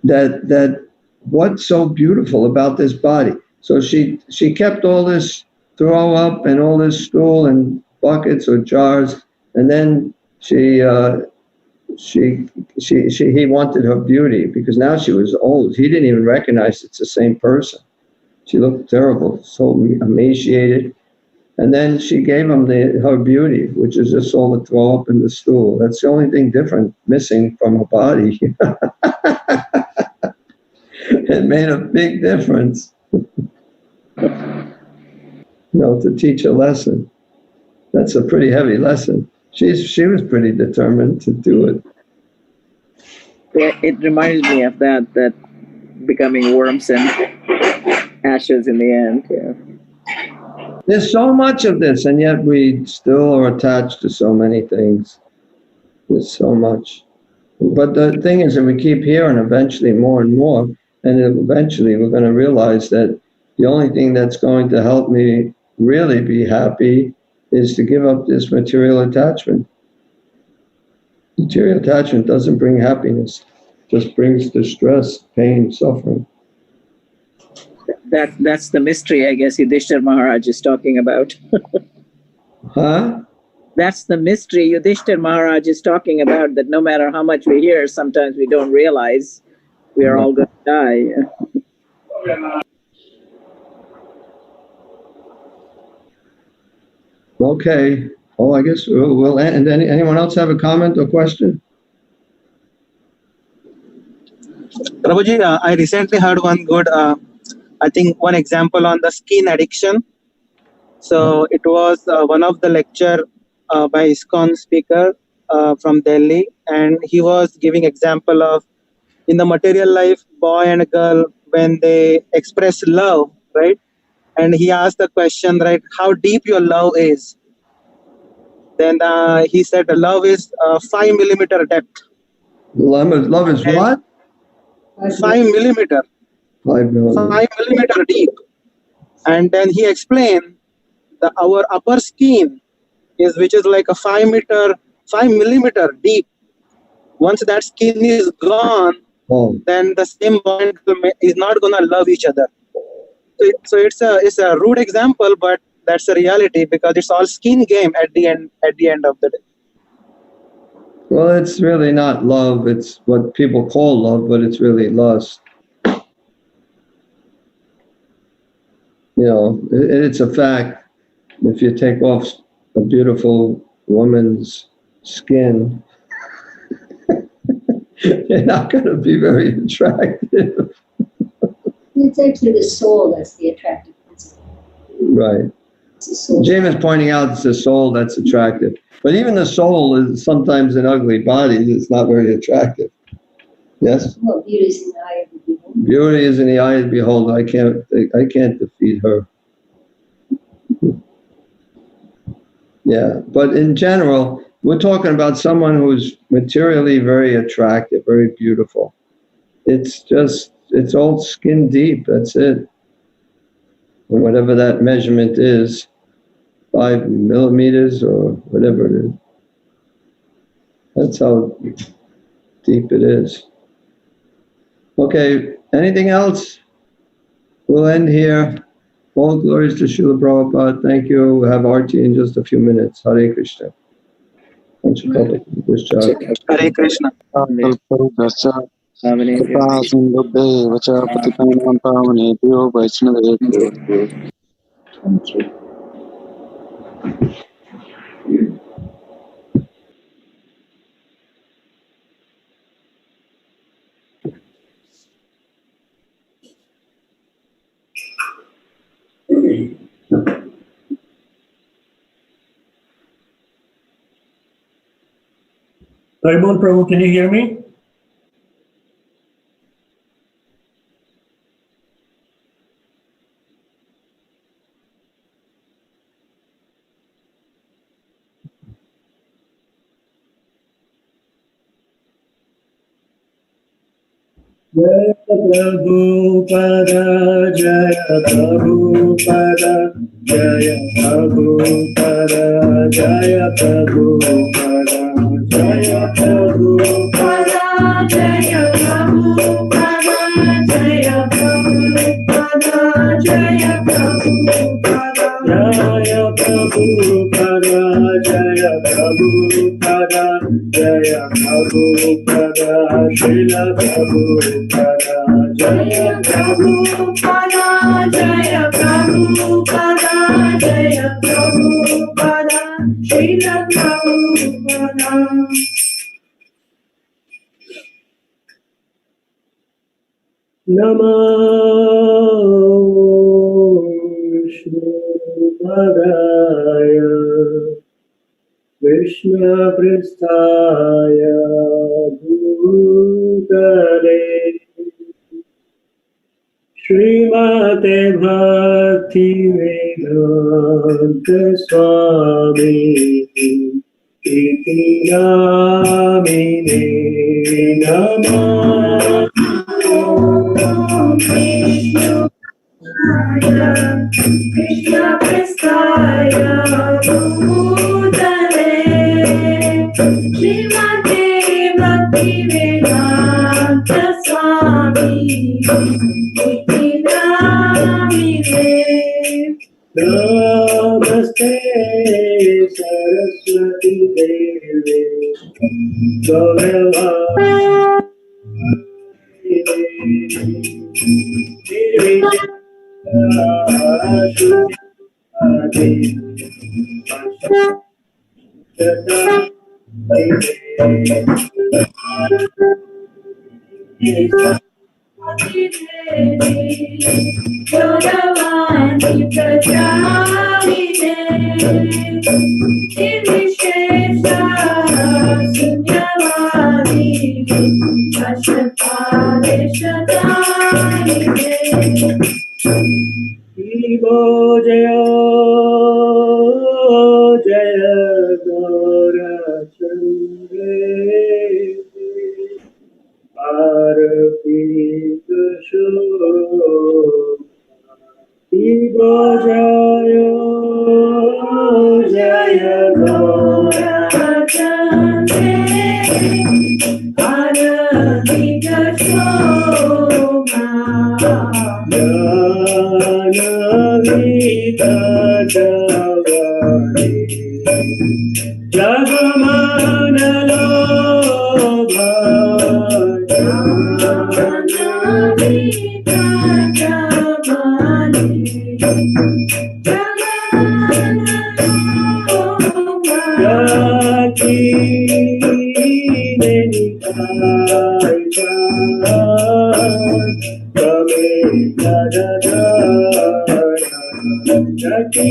that what's so beautiful about this body? So she kept all this throw up and all this stool in buckets or jars, and then he wanted her beauty, because now she was old. He didn't even recognize it's the same person. She looked terrible, so emaciated. And then she gave him her beauty, which is just all the throw up in the stool. That's the only thing missing from her body. It made a big difference. To teach a lesson. That's a pretty heavy lesson. She was pretty determined to do it. Yeah, it reminded me of that becoming worms and ashes in the end. Yeah. There's so much of this, and yet we still are attached to so many things. There's so much. But the thing is that we keep hearing eventually more and more, and eventually we're going to realize that the only thing that's going to help me really be happy is to give up this material attachment. Material attachment doesn't bring happiness, just brings distress, pain, suffering. That's the mystery, I guess, Yudhishthira Maharaj is talking about. Huh? That's the mystery Yudhishthira Maharaj is talking about, that no matter how much we hear, sometimes we don't realize we are all going to die. Okay. Oh, I guess we'll end. Anyone else have a comment or question? Prabhuji, I recently heard one good, I think one example on the skin addiction. So it was one of the lecture by ISKCON speaker from Delhi, and he was giving example of in the material life, boy and a girl, when they express love, right? And he asked the question, right, how deep your love is. Then he said the love is 5 millimeter depth. Love is what? 5 millimeter. 5 millimeter. 5 millimeter deep. And then he explained our upper skin which is like a 5 millimeter deep. Once that skin is gone, then the same bond is not gonna love each other. So it's a rude example, but that's a reality because it's all skin game at the end of the day. Well, it's really not love. It's what people call love, but it's really lust. It's a fact. If you take off a beautiful woman's skin, you're not going to be very attractive. It's actually the soul that's the attractive principle. Right. Jim is pointing out it's the soul that's attractive. But even the soul is sometimes an ugly body. It's not very attractive. Yes? Well, beauty is in the eye of the beholder. Beauty is in the eye of the beholder. I can't defeat her. Yeah. But in general, we're talking about someone who's materially very attractive, very beautiful. It's all skin deep. That's it. And whatever that measurement is, 5 millimeters or whatever it is. That's how deep it is. Okay, anything else? We'll end here. All glories to Srila Prabhupada. Thank you. We'll have Arti in just a few minutes. Hare Krishna. Hare Krishna. Prabhu, can you hear me? Jaya Prabhupada, Jaya Prabhupada, Jaya Prabhupada, Jaya Prabhupada, Jaya Prabhupada, Jaya Prabhupada, Jaya Prabhupada, Jaya Prabhupada, Jaya Prabhupada, Jaya Prabhupada, Jaya Prabhupada, Srila Prabhupada. Jaya Prabhupada, Jaya Prabhupada, Jaya Prabhupada, Srimad Bhagavatam. Namo Vishnupadaya Krishna Prasthaya Bhutale Srimate Bhakti Vedanta Swami Iti Namine Namah Krishna Prasthaya Bhutale Srimate Bhakti Vedanta Swami Iti Namine. Namaste Saraswati Devi Jaya Jaya Gaura Chandra Arati Kashore Shiva Jaya Jaya Gaura Chandra Arati Kashore Janavita Javari Jagamanalo Janavita Javari Jaki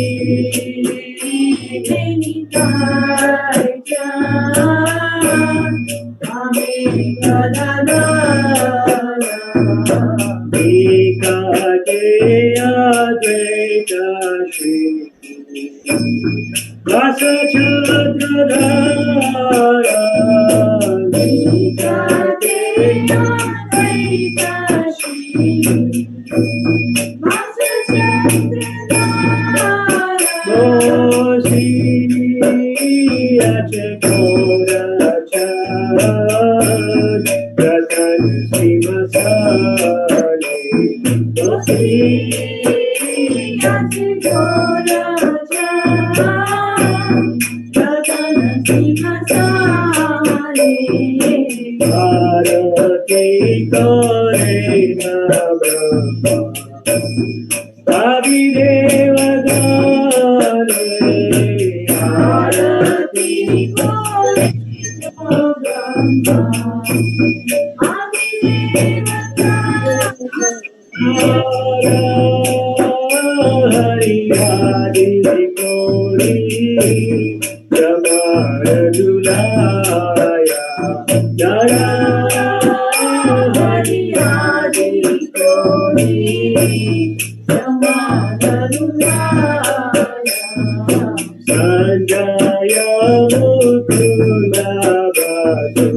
Sanjaya Mukunda Bhadu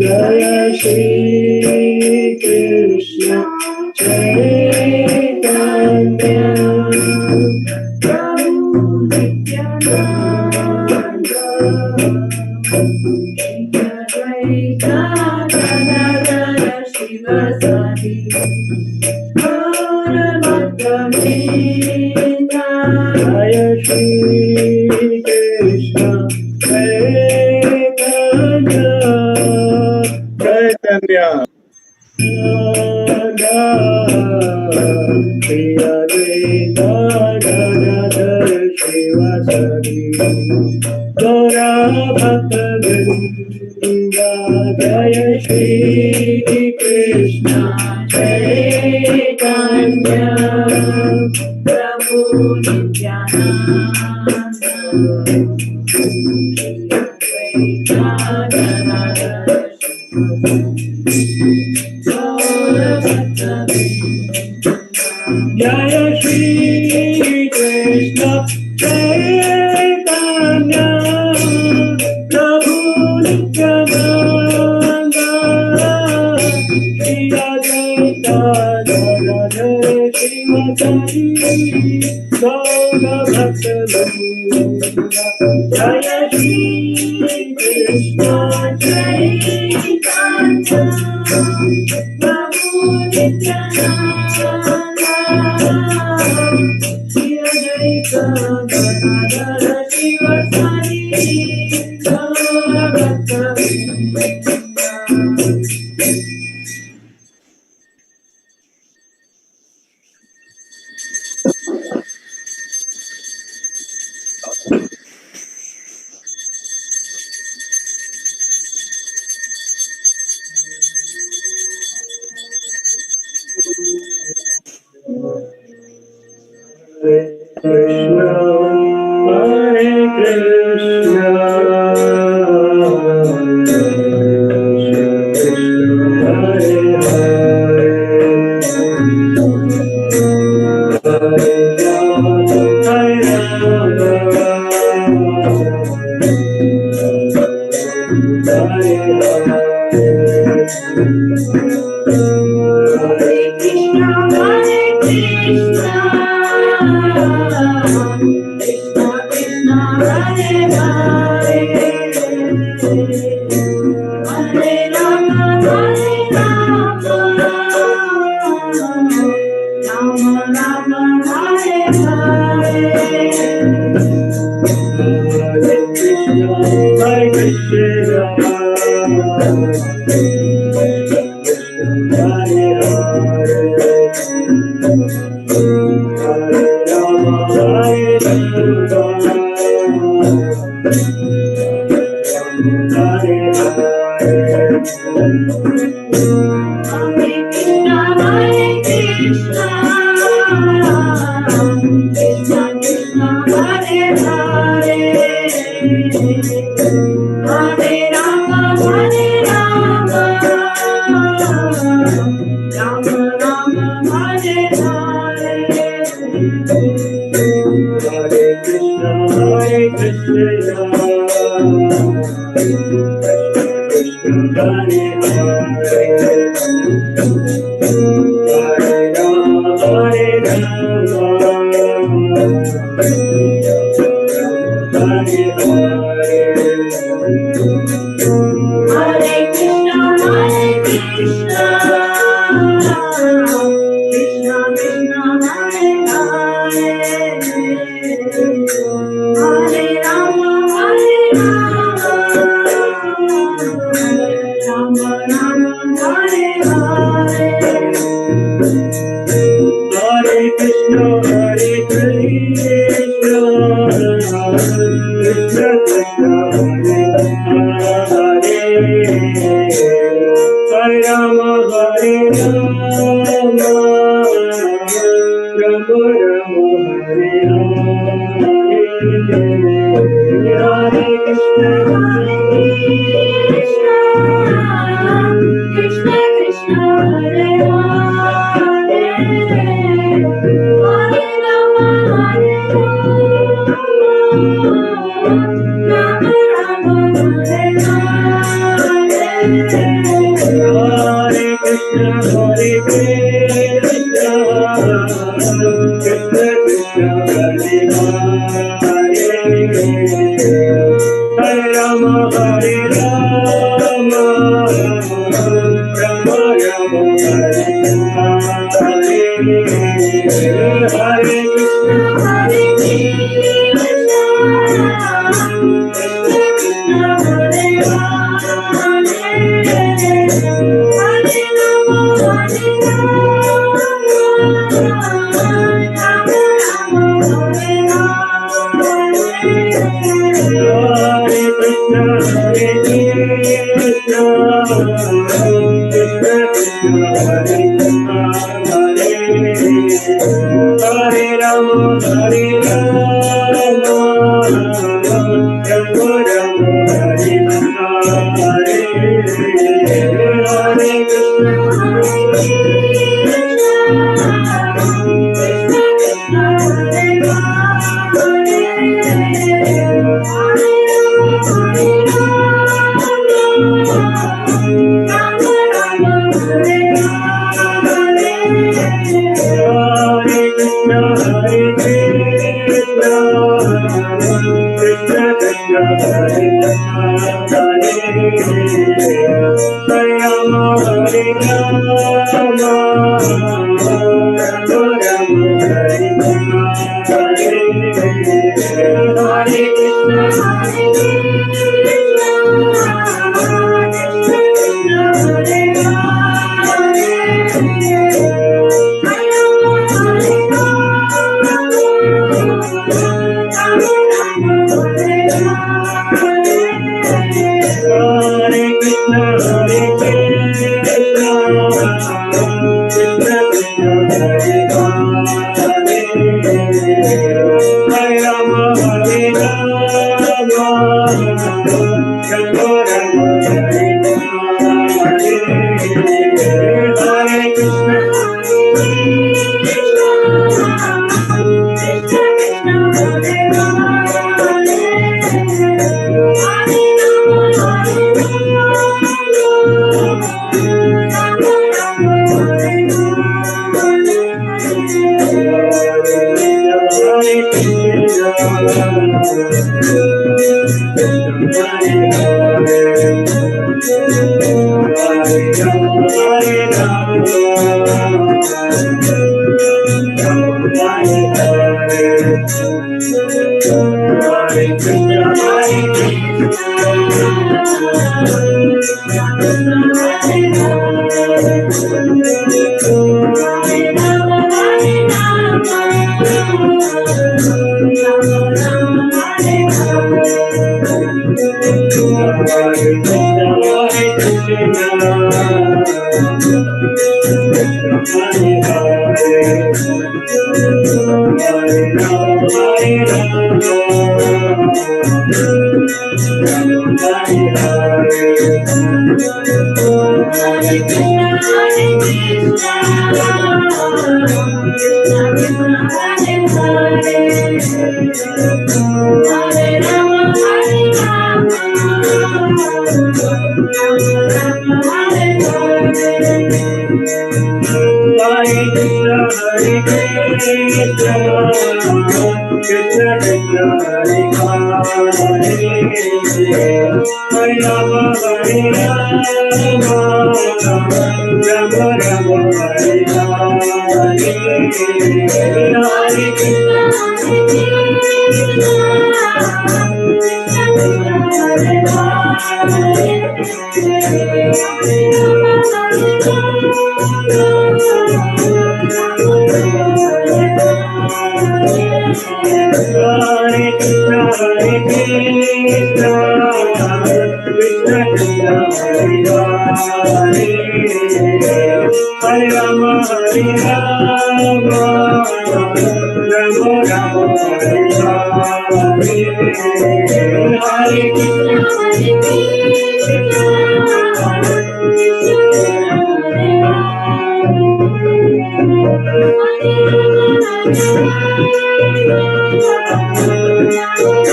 Jaya Shri Krishna Chaitanya Prabhu Nityananda Advaita Gadadara Shivasati Gaura Bhakta-vrinda Jaya Shri Krishna Chaitanya Chaitanya Priya-advaita Gadadara Shivasati Gaura Bhakta-vrinda Jaya Shri Krishna Chaitanya Prabhu Nityananda Advaita Gadadara Gaura Bhakta-vrinda Jaya Shri Krishna Chaitanya Prabhu Nityananda Priya-advaita Gadadara Shivasati Gaura Bhakta-vrinda Jaya Shri Krishna Chaitanya Prabhu Nityananda Priya-advaita Gadadara Shivasati Gaura Bhakta-vrinda Hare Krishna, Hare Krishna, Krishna Hare Hare, Hare Hare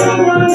Hare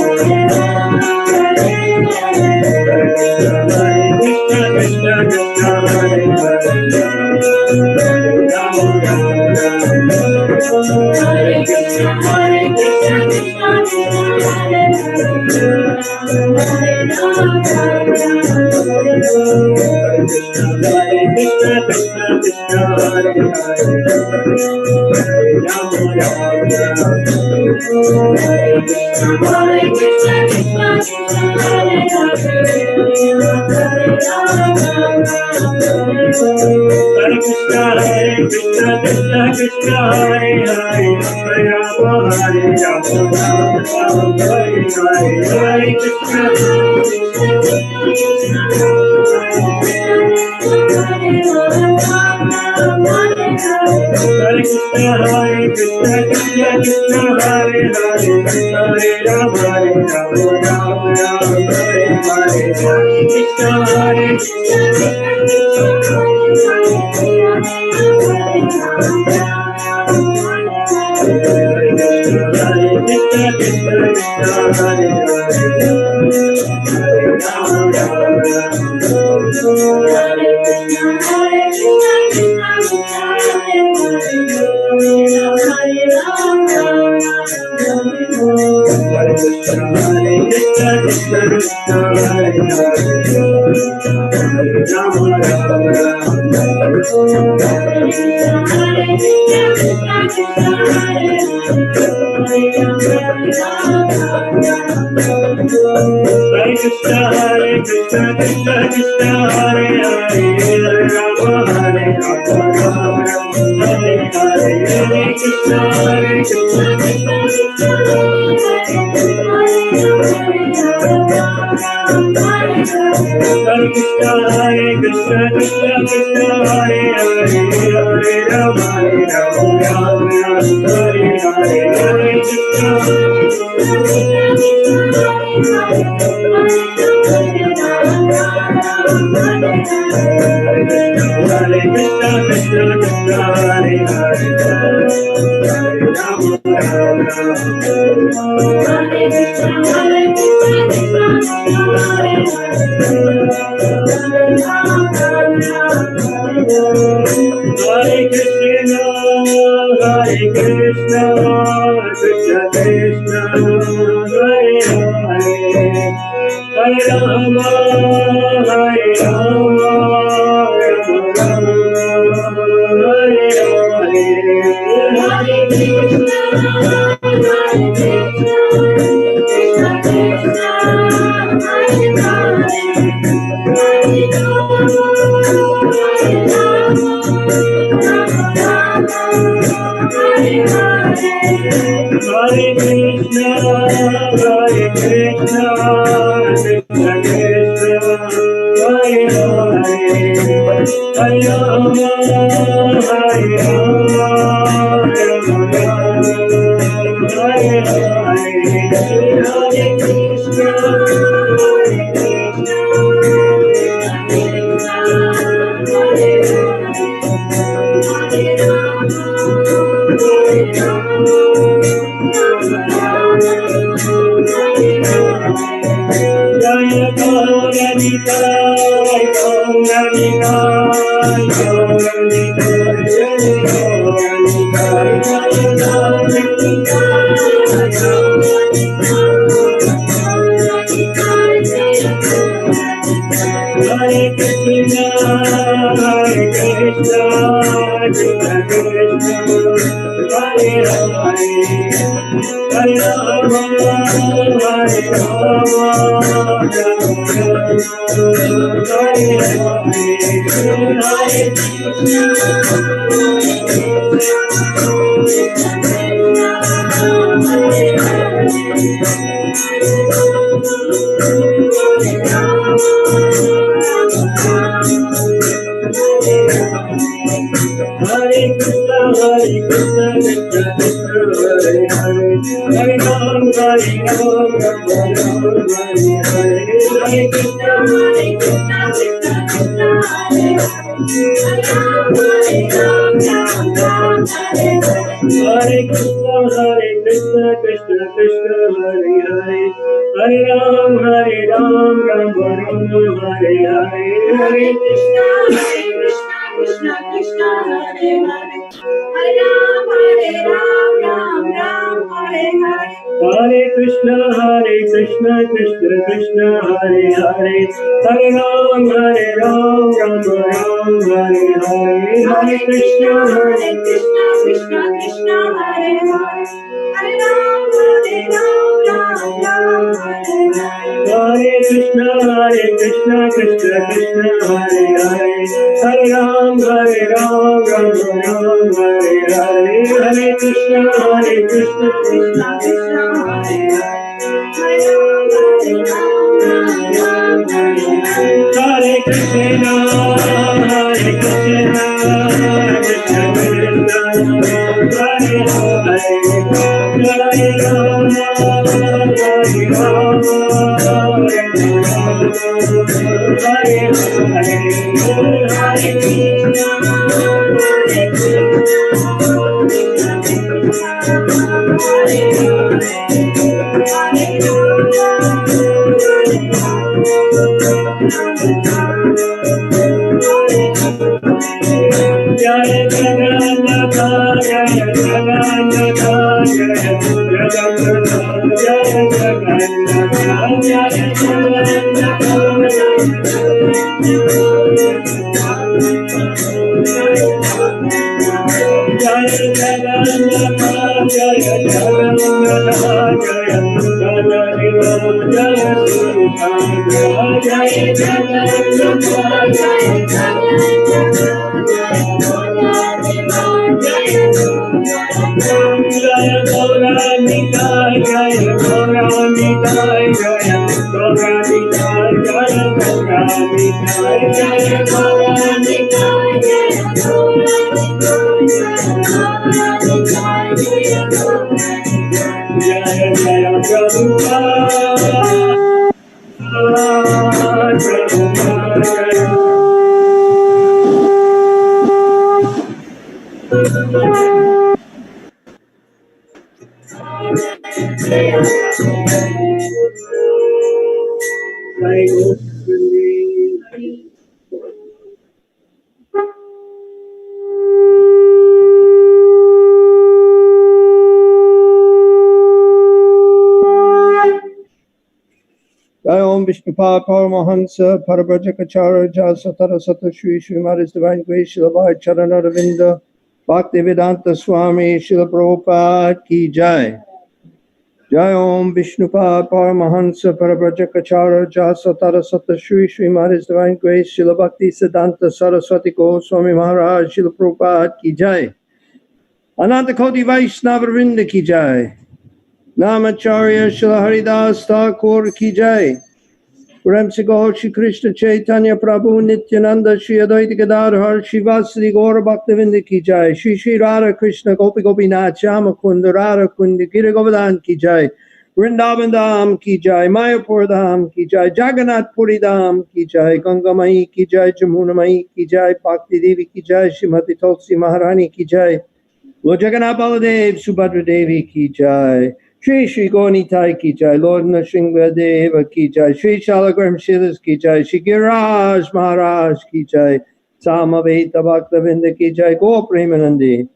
Hare Krishna, Krishna Krishna, Hare Hare, Hare Ram, Ram Ram, Hare Hare, Hare Krishna, Krishna Krishna, Hare Hare, Hare Ram, Ram Ram, Hare Hare. Hare Krishna, Krishna Krishna, Hare Hare, Hare Ram, Ram Ram, Hare Hare, Hare Krishna, Krishna Krishna, Hare Hare, Hare Ram, Ram Ram, Hare Hare. Hare Krishna, Krishna Krishna, Hare Hare, Hare Ram, Ram Ram, Hare Hare, Hare Krishna, Krishna Krishna, Hare Hare, Hare Ram, Ram Ram, Hare Krishna, Krishna Krishna, Hare Om Vishnupad Paramahansa Parabrajakacharya Jasatara Sata Shri Srimad His Divine Grace Srila Bhai Charanaravinda Bhaktivedanta Swami Srila Prabhupada Ki Jai. Jai Om Vishnupad Paramahansa Parabrajakacharya Jasatara Sata Shri Srimad His Divine Grace Srila Bhakti Siddhanta Saraswati Goswami Maharaj Srila Prabhupada Ki Jai. Ananta Koti Vaishnava Ki Jai. Namacharya Srila Haridas Thakur Ki Jai. Prem Se Gaur Shri Krishna Chaitanya Prabhu Nityananda Shri Advaita Gadadhar Shivasri Gaura Bhaktavinda Ki Jai. Shri Shri Radha Krishna Gopi Gopinath Shyamakunda Radha Kundi Gira Govardhan Ki Jai. Vrindavan Dham Ki Jai. Mayapur Dham Ki Jai. Jagannath Puri Dham Ki Jai. Ganga Mai Ki Jai. Jamuna Mai Ki Jai. Bhakti Devi Ki Jai. Srimati Tulsi Maharani Ki Jai. Lord Jagannath Baladev Subhadra Devi Ki Jai. Shri Shri Gaunitai Ki Jai, Lord Nrsimhadeva Ki Jai, Shri Shalagram Shilas Ki Jai, Shri Giraj Maharaj Ki Jai, Samaveta Bhaktavinda Ki Jai, Go Premanandi.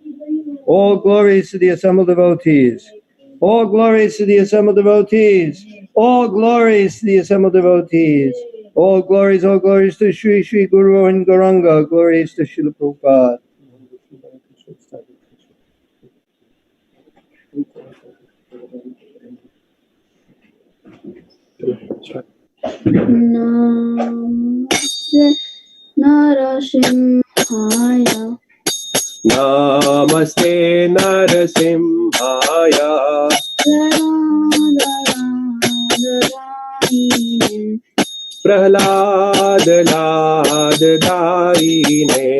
All glories to the assembled devotees. All glories to the assembled devotees. All glories to the assembled devotees. All glories to Shri Shri Guru and Gauranga. Glories to Srila Prabhupada. Namaste Narasimhaya. Namaste Narasimhaya. Prahlad Ladadayine.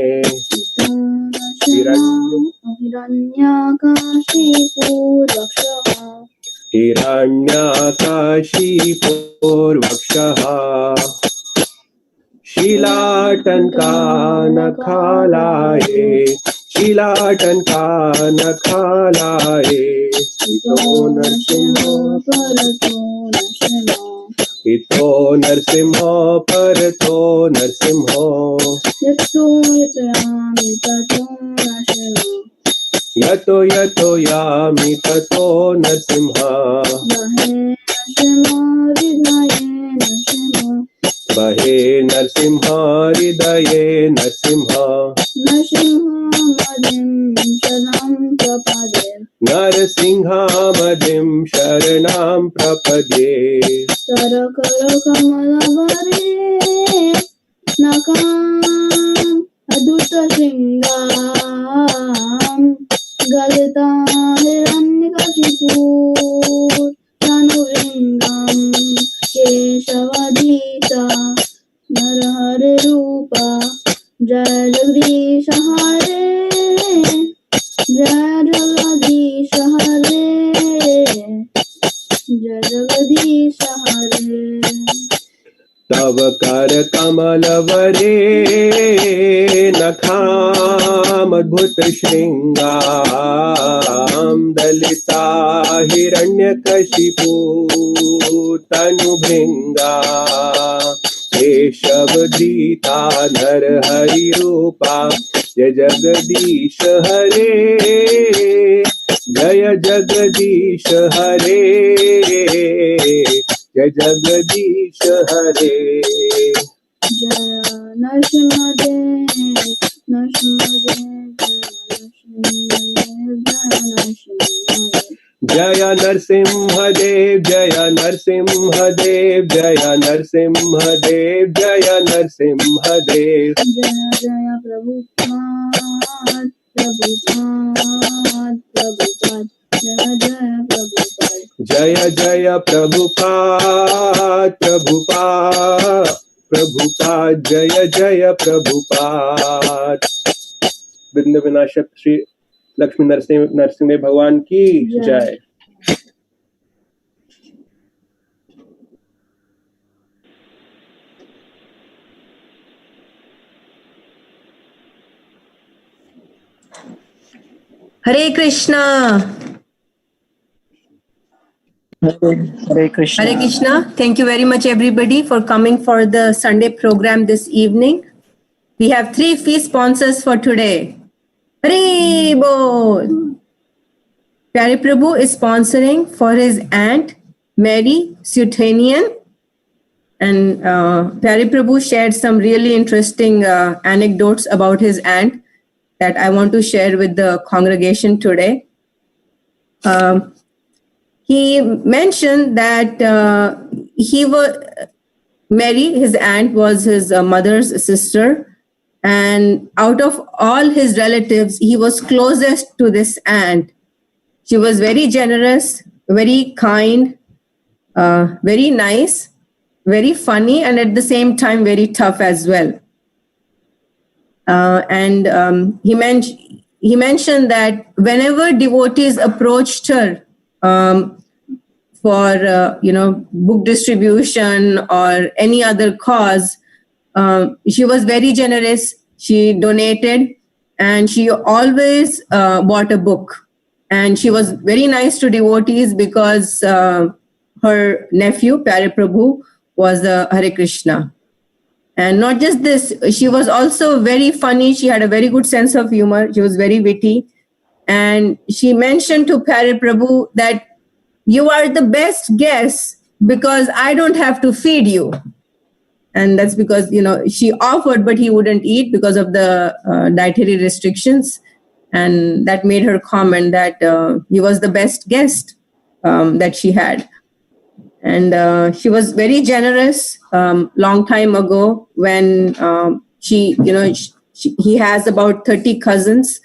Hiranyakashipurvakshaha. Shilatan Kanakhalaye. शीलाटन का न खालाए तो नरसिंह इतो नरसिंह पर तो नरसिंह यतो यतो यामि ततो नरसिंह बहे नरसिंह हृदये नरसिंह नरसिंहामदिं शरणं प्रपद्ये नरहरे रूपा जय जगदीश हरे जय जगदीश हरे जय जगदीश हरे तव कर कमल वरे नखामद्भुत श्रृंगाम दलिता हिरण्यकशिपु तनुभृंगा केशवधीता नरहरि रूपा जय जगदीश हरे जय जगदीश हरे जय जगदीश हरे जय नरसिंहदेव जय नरसिंहदेव जय नरसिंहदेव जय नरसिंहदेव जय नरसिंहदेव जय जय प्रभुपाद प्रभुपाद प्रभुपाद जय जय प्रभुपाद जय जय प्रभुपाद प्रभुपाद प्रभुपाद जय जय प्रभुपाद। वृंद विनाशक श्री लक्ष्मी नरसिंह भगवान की जय। Hare Krishna. Hare Krishna. Hare Krishna. Thank you very much, everybody, for coming for the Sunday program this evening. We have 3 fee sponsors for today. Hare Bol. Pyari Prabhu is sponsoring for his aunt, Mary Sutanian. And Pyari Prabhu shared some really interesting anecdotes about his aunt that I want to share with the congregation today. He mentioned that Mary, his aunt, was his mother's sister. And out of all his relatives, he was closest to this aunt. She was very generous, very kind, very nice, very funny, and at the same time, very tough as well. He mentioned that whenever devotees approached her for book distribution or any other cause, she was very generous. She donated, and she always bought a book. And she was very nice to devotees because her nephew, Pyari Prabhu, was a Hare Krishna. And not just this, she was also very funny. She had a very good sense of humor. She was very witty. And she mentioned to Pyari Prabhu that you are the best guest because I don't have to feed you. And that's because, she offered, but he wouldn't eat because of the dietary restrictions. And that made her comment that he was the best guest that she had. And she was very generous long time ago when he has about 30 cousins.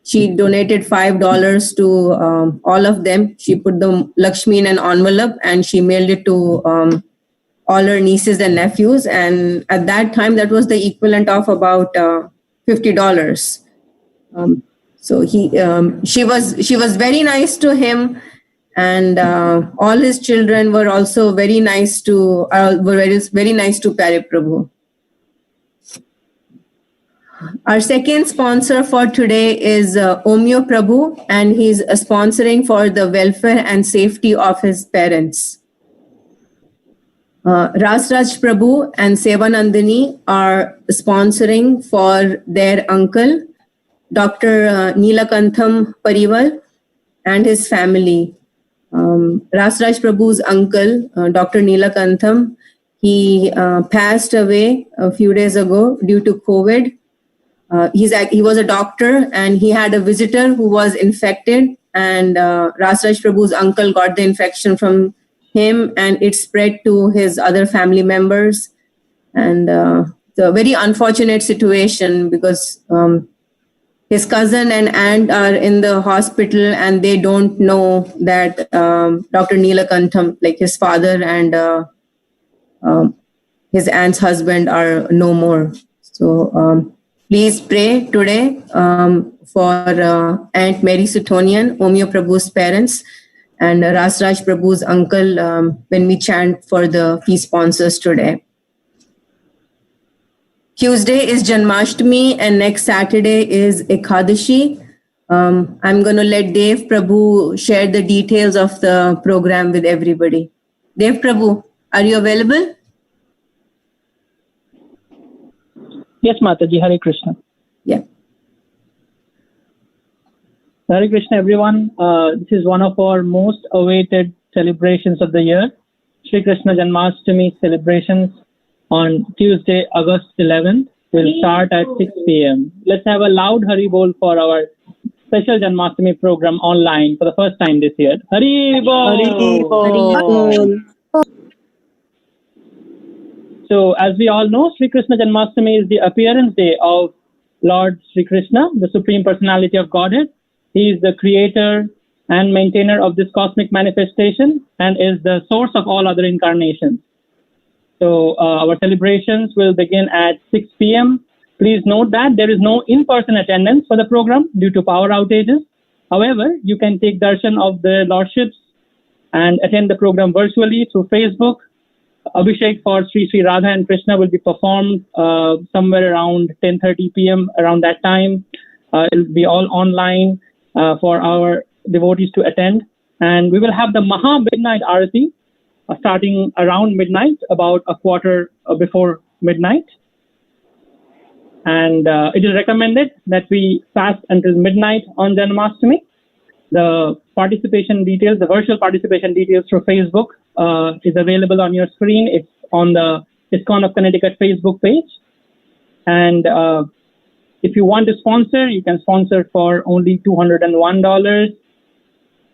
She donated $5 to all of them. She put the Lakshmi in an envelope and she mailed it to all her nieces and nephews. And at that time, that was the equivalent of about $50. So she was very nice to him, and all his children were also very nice to Pyari Prabhu. Our second sponsor for today is Omyo Prabhu, and he's sponsoring for the welfare and safety of his parents. Rasraj Prabhu and Sevanandini are sponsoring for their uncle, Dr. Neelakantham Pariwal, and his family. Rasraj Prabhu's uncle, Dr. Neelakantham, he passed away a few days ago due to COVID. He was a doctor and he had a visitor who was infected, and Rasraj Prabhu's uncle got the infection from him and it spread to his other family members. And it's a very unfortunate situation because his cousin and aunt are in the hospital and they don't know that Dr. Neelakantham, like his father and his aunt's husband, are no more. So please pray today for Aunt Mary Sutonian, Omyo Prabhu's parents, and Rasraj Prabhu's uncle when we chant for the fee sponsors today. Tuesday is Janmashtami and next Saturday is Ekadashi. I'm going to let Dev Prabhu share the details of the program with everybody. Dev Prabhu, are you available? Yes, Mataji. Hare Krishna. Yeah. Hare Krishna, everyone. This is one of our most awaited celebrations of the year, Shri Krishna Janmashtami celebrations on Tuesday, August 11th. Will start at 6 p.m. Let's have a loud Hari Bol for our special Janmashtami program online for the first time this year. Hari Bol! Hari Bol! So, as we all know, Shri Krishna Janmashtami is the appearance day of Lord Shri Krishna, the Supreme Personality of Godhead. He is the creator and maintainer of this cosmic manifestation and is the source of all other incarnations. So, our celebrations will begin at 6 p.m. Please note that there is no in-person attendance for the program due to power outages. However, you can take darshan of the Lordships and attend the program virtually through Facebook. Abhishek for Sri Radha and Krishna will be performed somewhere around 10:30 p.m. around that time. It will be all online for our devotees to attend. And we will have the Maha Midnight Arati starting around midnight, about a quarter before midnight. And it is recommended that we fast until midnight on Janmashtami. The participation details, the virtual participation details through Facebook is available on your screen. It's on the ISKCON of Connecticut Facebook page. And if you want to sponsor, you can sponsor for only $201.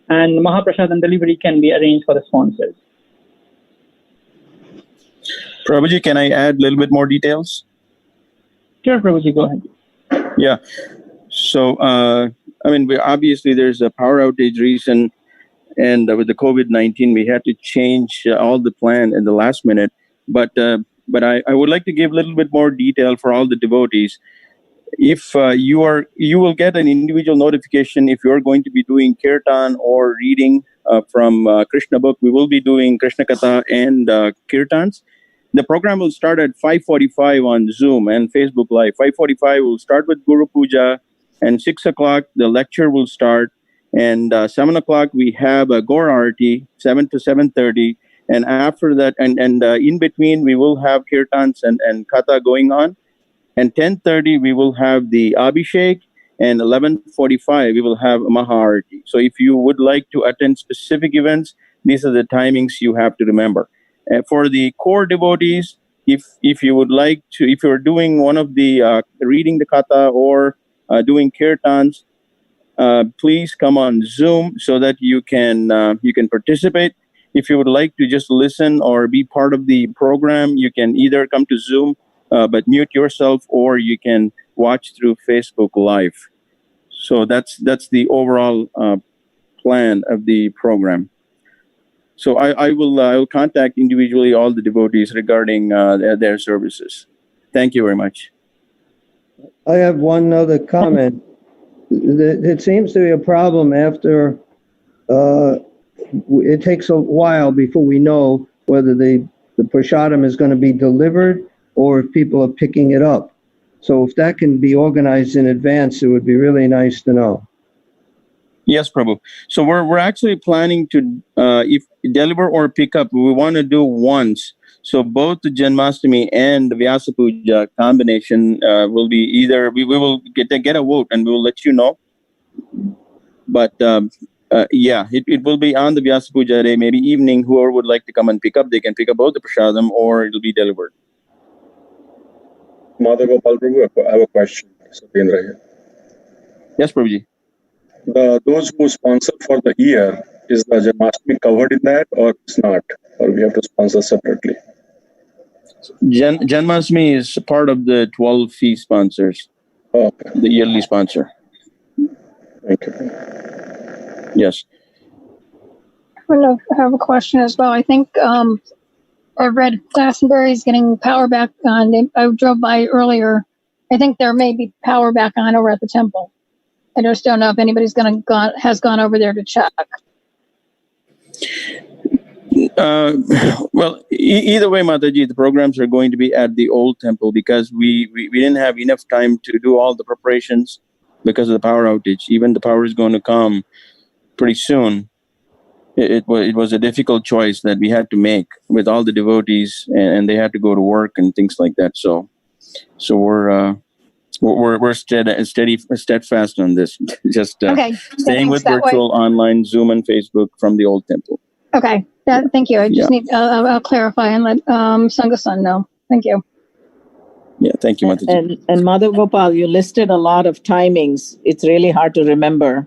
And Mahaprasad and delivery can be arranged for the sponsors. Prabhuji, can I add a little bit more details? Sure, Prabhuji, go ahead. Yeah. So, obviously there's a power outage reason, and with the COVID-19, we had to change all the plan in the last minute. But I would like to give a little bit more detail for all the devotees. If you will get an individual notification if you're going to be doing kirtan or reading from Krishna book. We will be doing Krishna Katha and kirtans. The program will start at 5:45 on Zoom and Facebook Live. 5:45 will start with Guru Puja, and 6 o'clock the lecture will start. And 7 o'clock we have a Gaur Arati, 7 to 7:30. And after that, and in between we will have kirtans and katha going on. And 10:30 we will have the Abhishek, and 11:45 we will have Maharati. So if you would like to attend specific events, these are the timings you have to remember. For the core devotees, if you would like to, if you're doing one of the reading the katha or doing kirtans, please come on Zoom so that you can participate. If you would like to just listen or be part of the program, you can either come to Zoom but mute yourself, or you can watch through Facebook Live. So that's the overall plan of the program. So I will contact individually all the devotees regarding their services. Thank you very much. I have one other comment. It seems to be a problem after it takes a while before we know whether the prasadam is going to be delivered or if people are picking it up. So if that can be organized in advance, it would be really nice to know. Yes, Prabhu. So we're actually planning to if deliver or pick up. We want to do once. So both the Janmashtami and the Vyasa Puja combination will be either we will get a vote and we will let you know. But yeah, it will be on the Vyasa Puja day, maybe evening. Whoever would like to come and pick up, they can pick up both the prasadam or it'll be delivered. Mother Gopal Prabhu, I have a question. Satyendra here. Yes, Prabhuji. Those who sponsor for the year, is the Janmashtami covered in that or it's not? Or we have to sponsor separately? Janmashtami is part of the 12 fee sponsors, Okay. the yearly sponsor. Thank you. Yes. I have a question as well. I think I read Glastonbury is getting power back on. I drove by earlier. I think there may be power back on over at the temple. I just don't know if anybody's has gone over there to check. Well, either way, Mataji, the programs are going to be at the old temple because we didn't have enough time to do all the preparations because of the power outage. Even the power is going to come pretty soon. It was a difficult choice that we had to make with all the devotees, and they had to go to work and things like that. So we're steadfast on this. Just staying with virtual, online, Zoom, and Facebook from the old temple. Okay, thank you. I just need I'll clarify and let Sangha-san know. Thank you. Yeah, thank you, Mataji. And Mother Gopal, you listed a lot of timings. It's really hard to remember.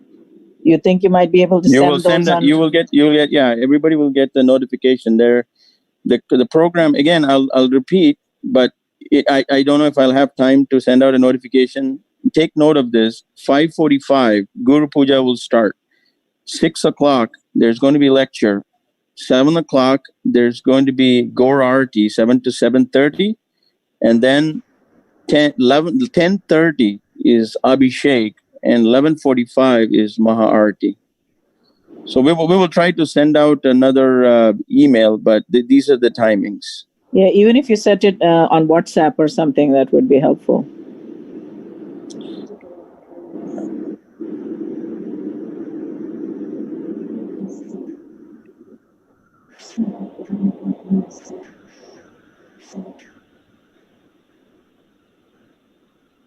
You think you might be able to send those on? You'll get, yeah, everybody will get the notification there. The program, again, I'll repeat, but I don't know if I'll have time to send out a notification. Take note of this. 5:45, Guru Puja will start. 6 o'clock, there's going to be lecture. 7 o'clock, there's going to be Gaur Arati, 7 to 7:30. And then 10:30 is Abhishek. And 11:45 is Maha Arati. So we will try to send out another email, but these are the timings. Yeah, even if you set it on WhatsApp or something, that would be helpful.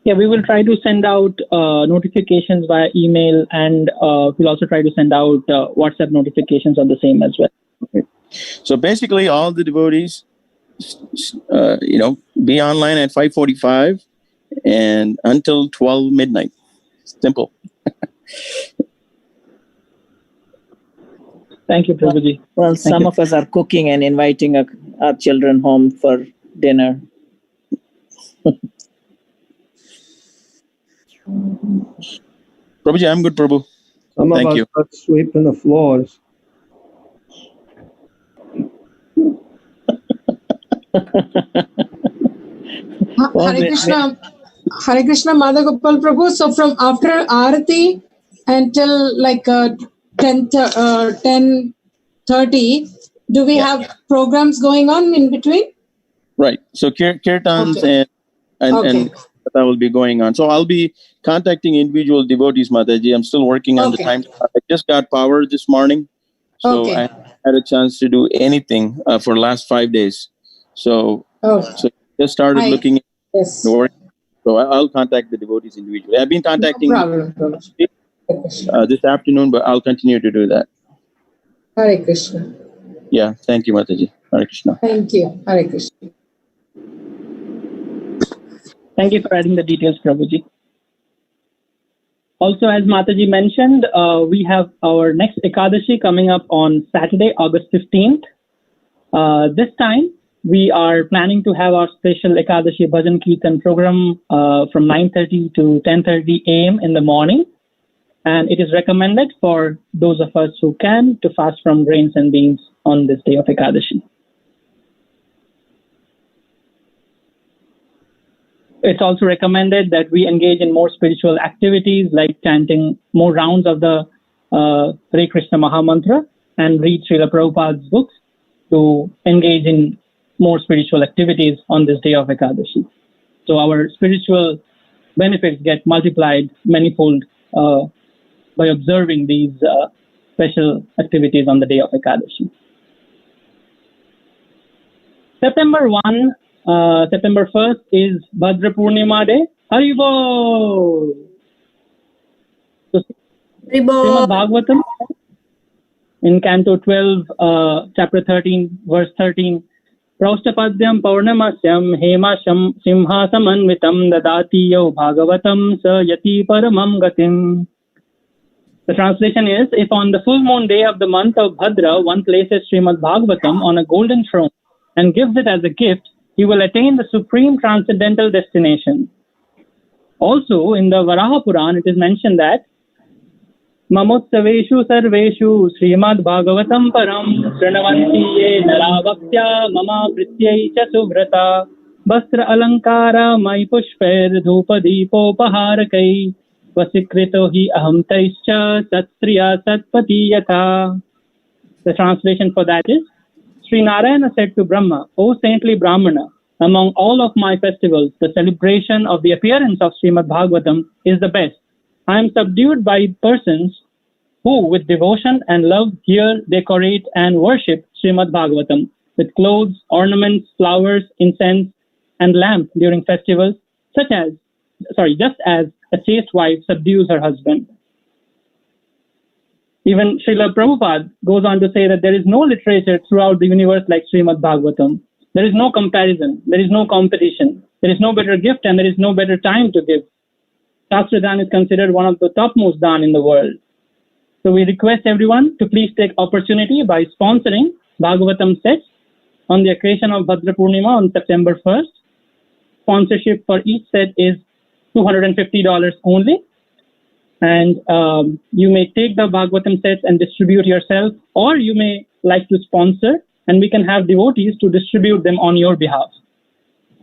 Yeah, we will try to send out notifications via email, and we'll also try to send out WhatsApp notifications on the same as well. Okay. So basically, all the devotees, be online at 5:45 and until 12 midnight. Simple. Thank you, Prabhuji. Well, some of us are cooking and inviting our children home for dinner. Prabhuji, I'm good, Prabhu. Thank you. Are sweeping the floors. Hare Krishna, Mother Gopal Prabhu. So from after Arati until like 10:30, do we have programs going on in between? Right. So kirtans and that will be going on. So I'll be contacting individual devotees, Mataji. I'm still working on the time. I just got power this morning, so I had a chance to do anything for the last 5 days. So just started looking at the work. So I'll contact the devotees individually. I've been contacting this afternoon, but I'll continue to do that. Hare Krishna. Yeah, thank you, Mataji. Hare Krishna. Thank you. Hare Krishna. Thank you for adding the details, Prabhuji. Also, as Mataji mentioned, we have our next Ekadashi coming up on Saturday, August 15th. This time, we are planning to have our special Ekadashi Bhajan Kirtan program from 9:30 to 10:30 a.m. in the morning. And it is recommended for those of us who can to fast from grains and beans on this day of Ekadashi. It's also recommended that we engage in more spiritual activities like chanting more rounds of the Hare Krishna Mahamantra and read Srila Prabhupada's books to engage in more spiritual activities on this day of Ekadashi. So our spiritual benefits get multiplied manifold by observing these special activities on the day of Ekadashi. September 1st is Bhadra Purnima Day. Haribo! So, Srimad Bhagavatam in Canto 12, Chapter 13, Verse 13. Praustapadyam Paurnamasyam Hemasham Simhasamanvitam Dadatiyo Bhagavatam Sa Yati Paramam Gatim. The translation is, if on the full moon day of the month of Bhadra one places Srimad Bhagavatam on a golden throne and gives it as a gift, he will attain the supreme transcendental destination. Also, in the Varaha Puran, it is mentioned that Mamotsaveshu sarveshu Srimad Bhagavatam param Pranavanti ye naravaktya mama prityai cha suvrata Vastra alankara mai pushper dhupa deepopaharakay Vasikrito hi aham taischa satriya satpati yatha. The translation for that is, Sri Narayana said to Brahma, O saintly Brahmana, among all of my festivals, the celebration of the appearance of Srimad Bhagavatam is the best. I am subdued by persons who, with devotion and love, hear, decorate, and worship Srimad Bhagavatam with clothes, ornaments, flowers, incense, and lamp during festivals, just as a chaste wife subdues her husband. Even Srila Prabhupada goes on to say that there is no literature throughout the universe like Srimad Bhagavatam. There is no comparison. There is no competition. There is no better gift and there is no better time to give. Shastra Dan is considered one of the topmost Dan in the world. So we request everyone to please take opportunity by sponsoring Bhagavatam sets on the occasion of Bhadra Purnima on September 1st. Sponsorship for each set is $250 only. And you may take the Bhagavatam sets and distribute yourself, or you may like to sponsor and we can have devotees to distribute them on your behalf.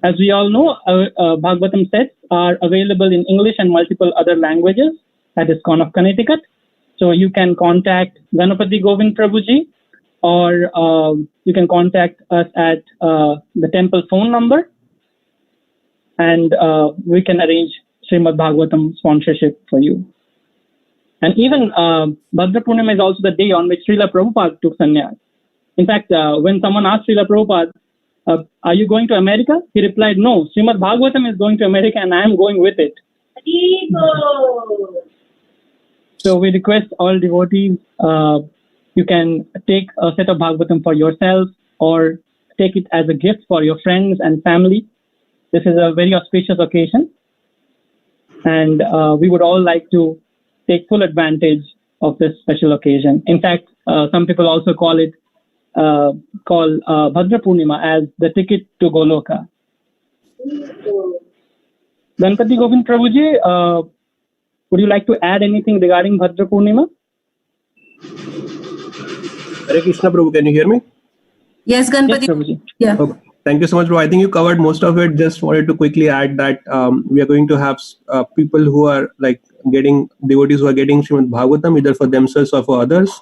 As we all know, Bhagavatam sets are available in English and multiple other languages at ISKCON of Connecticut. So you can contact Ganapati Govind Prabhuji, or you can contact us at the temple phone number, and we can arrange Srimad Bhagavatam sponsorship for you. And even Bhadra Purnima is also the day on which Srila Prabhupada took sannyas. In fact, when someone asked Srila Prabhupada, are you going to America? He replied, no, Srimad Bhagavatam is going to America and I am going with it. So we request all devotees, you can take a set of Bhagavatam for yourself or take it as a gift for your friends and family. This is a very auspicious occasion. And we would all like to take full advantage of this special occasion. In fact, some people also call Bhadra Purnima as the ticket to Goloka. Ganpati Govind Prabhuji, would you like to add anything regarding Bhadra Purnima? Hare Krishna Prabhu, can you hear me? Yes, Ganpati. Yes, Prabhuji. Yeah. Okay. Thank you so much, Prabhu. I think you covered most of it. Just wanted to quickly add that we are going to have people who are devotees who are getting Srimad Bhagavatam either for themselves or for others.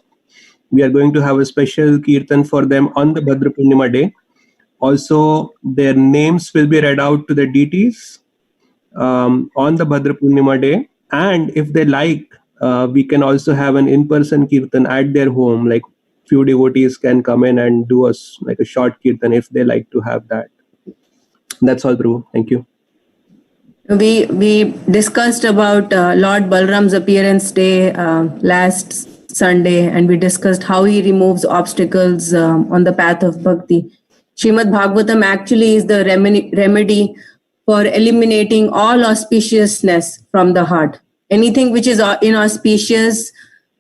We are going to have a special kirtan for them on the Bhadra Purnima day. Also, their names will be read out to the deities on the Bhadra Purnima day. And if they like, we can also have an in-person kirtan at their home. Like few devotees can come in and do a short kirtan if they like to have that. That's all, Prabhu. Thank you. We discussed about Lord Balram's appearance day last Sunday, and we discussed how he removes obstacles on the path of bhakti. Srimad Bhagavatam actually is the remedy for eliminating all auspiciousness from the heart. Anything which is inauspicious,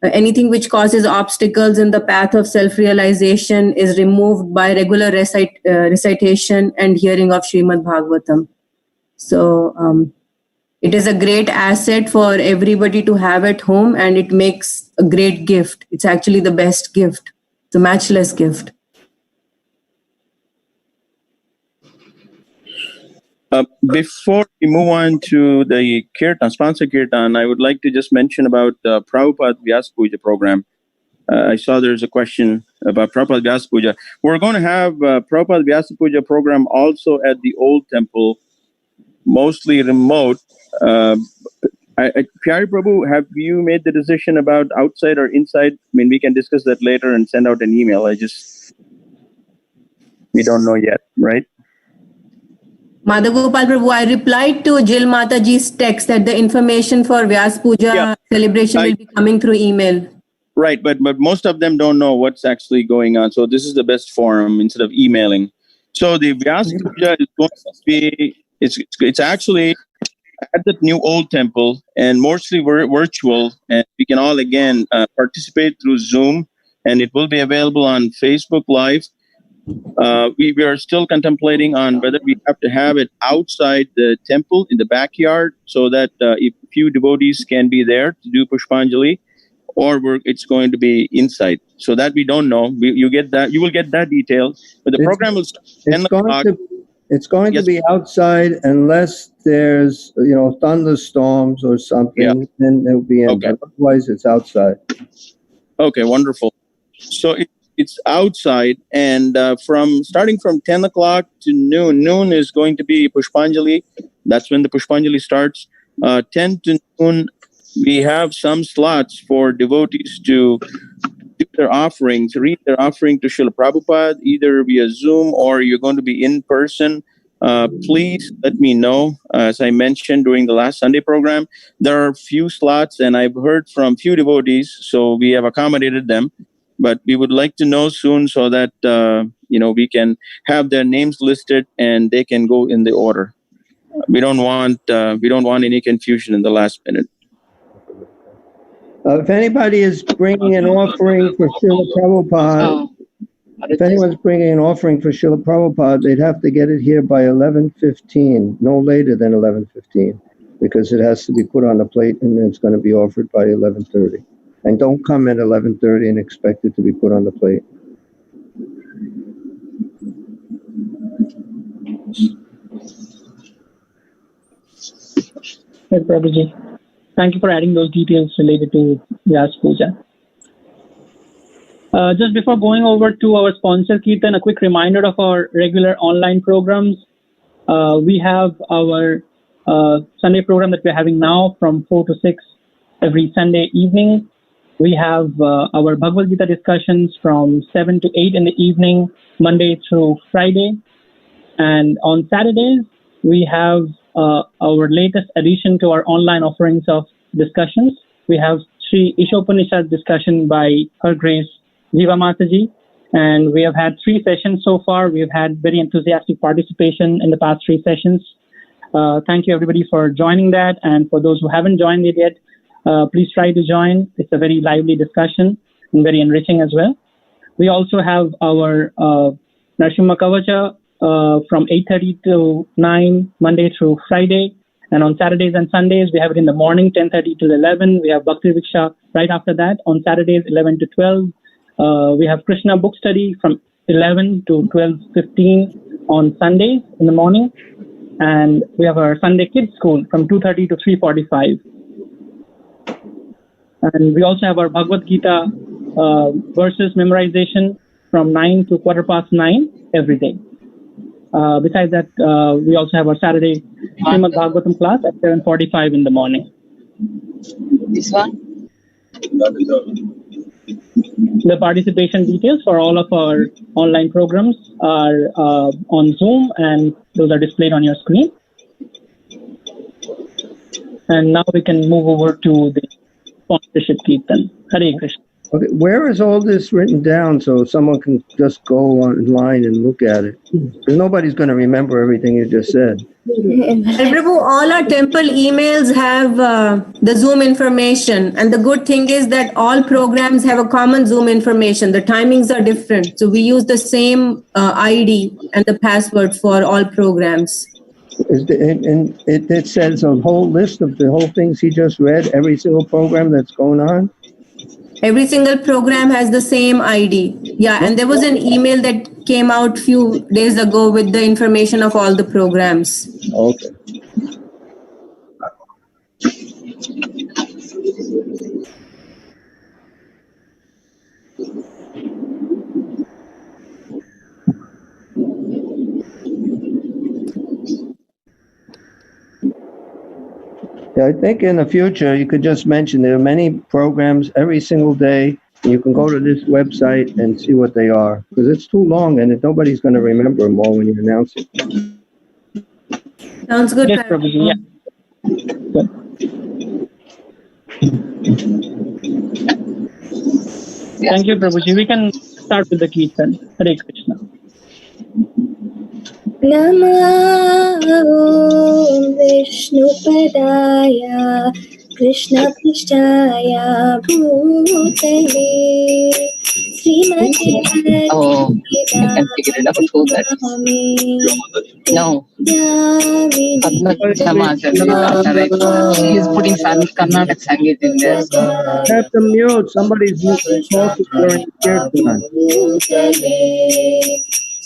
anything which causes obstacles in the path of self-realization is removed by regular recitation and hearing of Srimad Bhagavatam. So it is a great asset for everybody to have at home, and it makes a great gift. It's actually the best gift. It's a matchless gift. Before we move on to the Kirtan, sponsor Kirtan, I would like to just mention about the Prabhupada Vyasa Puja program. I saw there's a question about Prabhupada Vyasa Puja. We're going to have Prabhupada Vyasa Puja program also at the Old Temple mostly remote. Pyari Prabhu, have you made the decision about outside or inside? I mean, we can discuss that later and send out an email. We don't know yet, right? Mother Gopal Prabhu, I replied to Jill Mataji's text that the information for Vyas Puja celebration will be coming through email. Right, but most of them don't know what's actually going on. So this is the best forum instead of emailing. So the Vyas Puja is going to be, it's actually at the new old temple and mostly virtual, and we can all again participate through Zoom, and it will be available on Facebook Live. We are still contemplating on whether we have to have it outside the temple in the backyard so that if few devotees can be there to do Pushpanjali, or it's going to be inside. So that we don't know. You will get that detail. But the program will start at 10 o'clock. It's going to be outside unless there's, thunderstorms or something, then it'll be in. Okay. But otherwise, it's outside. Okay, wonderful. So it's outside, and starting from 10 o'clock to noon. Noon is going to be Pushpanjali. That's when the Pushpanjali starts. 10 to noon, we have some slots for devotees to do their offerings, read their offering to Srila Prabhupada, either via Zoom or you're going to be in person. Please let me know. As I mentioned during the last Sunday program, there are few slots, and I've heard from few devotees, so we have accommodated them. But we would like to know soon so that we can have their names listed and they can go in the order. We don't want any confusion in the last minute. If anybody is bringing an offering for Srila Prabhupada, if anyone's bringing an offering for Srila Prabhupada, they'd have to get it here by 11:15, no later than 11:15, because it has to be put on the plate and it's going to be offered by 11:30. And don't come at 11:30 and expect it to be put on the plate. Yes, Prabhuji. Thank you for adding those details related to Vyas Puja. Just before going over to our sponsor Kirtan, a quick reminder of our regular online programs. We have our Sunday program that we're having now from 4 to 6 every Sunday evening. We have our Bhagavad Gita discussions from 7 to 8 in the evening, Monday through Friday. And on Saturdays, we have our latest addition to our online offerings of discussions. We have Sri Ishopanishad discussion by Her Grace Jiva Mataji, and we have had 3 sessions so far. We have had very enthusiastic participation in the past 3 sessions. Thank you everybody for joining that, and for those who haven't joined it yet, please try to join. It's a very lively discussion and very enriching as well. We also have our Narsimha Kavacha from 8:30 to 9, Monday through Friday. And on Saturdays and Sundays, we have it in the morning, 10:30 to 11. We have Bhakti Viksha right after that. On Saturdays, 11 to 12. We have Krishna book study from 11 to 12:15 on Sundays in the morning. And we have our Sunday Kids School from 2:30 to 3:45. And we also have our Bhagavad Gita verses memorization from 9 to 9:15 every day. Besides that, we also have our Saturday Srimad Bhagavatam class at 7:45 in the morning. This one? The participation details for all of our online programs are on Zoom, and those are displayed on your screen. And now we can move over to the sponsorship Kirtan. Hare Krishna. Okay, where is all this written down so someone can just go online and look at it? Because nobody's going to remember everything you just said. And Prabhu, all our temple emails have the Zoom information. And the good thing is that all programs have a common Zoom information. The timings are different. So we use the same ID and the password for all programs. And it says a whole list of the whole things he just read, every single program that's going on? Every single program has the same ID. Yeah, and there was an email that came out few days ago with the information of all the programs. Okay. I think in the future you could just mention there are many programs every single day. You can go to this website and see what they are, because it's too long and nobody's going to remember them all when you announce it. Sounds good. Yes, Prabhuji. Yeah. Good. Thank you, Prabhuji. We can start with the Kirtan. Hare Krishna. Namo Vishnupadaya Krishna Prishtaya Bhutale Srimati Oh, I can figure it out who that is. No. He's putting Karnataka Sangeet in there. Have to mute. Somebody's talking during the kirtan.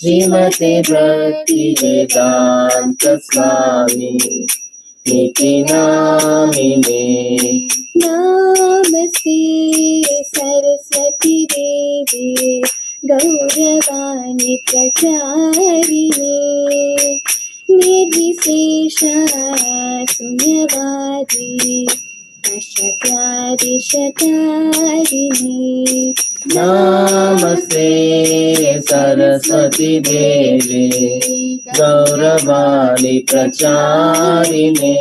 Srimati Bhakti Vedanta Swami Niti Namine Namaste Saraswati Devi Gauravani Pracharini Nirvisesha Sunyavadi Ashatyadi Shatarini Namaste Saraswati Devi Gauravani Pracharine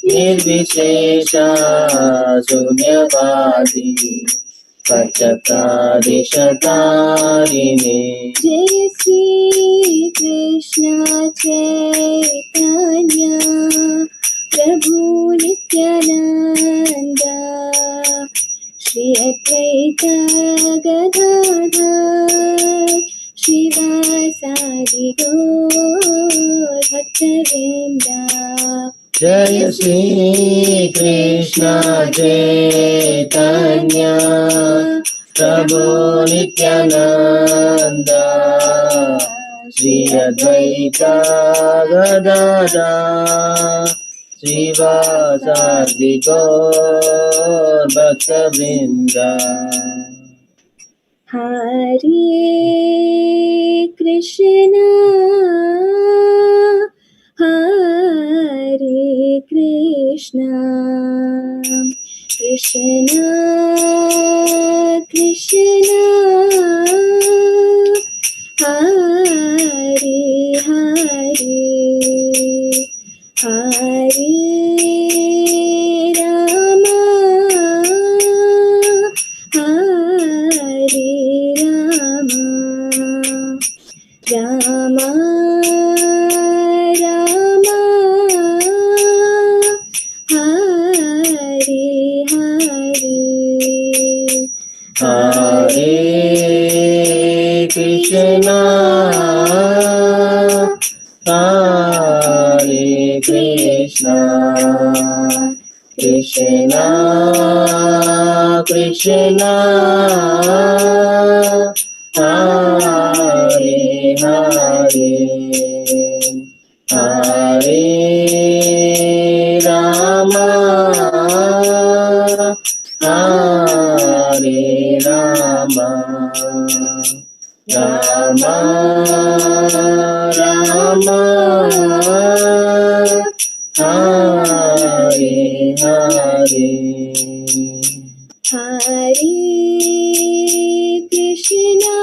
Nirvishesha Sunyavadi Pachakari Shatarine Jai Sri Krishna Chaitanya Prabhu Nityananda Shri Advaita Gadadhar Shivasadi Gaur Bhaktavrinda Jai Shri Krishna Chaitanya Prabhu Nityananda Shri Advaita Gadadhar Shivasadi Gaur Bhaktavrinda Hare Krishna Hare Krishna Krishna Krishna Hare Hare Hare Rama Hare Rama Rama Rama Hare Hare Hare Krishna Hare Krishna Krishna Krishna Hare Hare Hare Rama Hare Rama Rama Rama Hare Hare Hare Krishna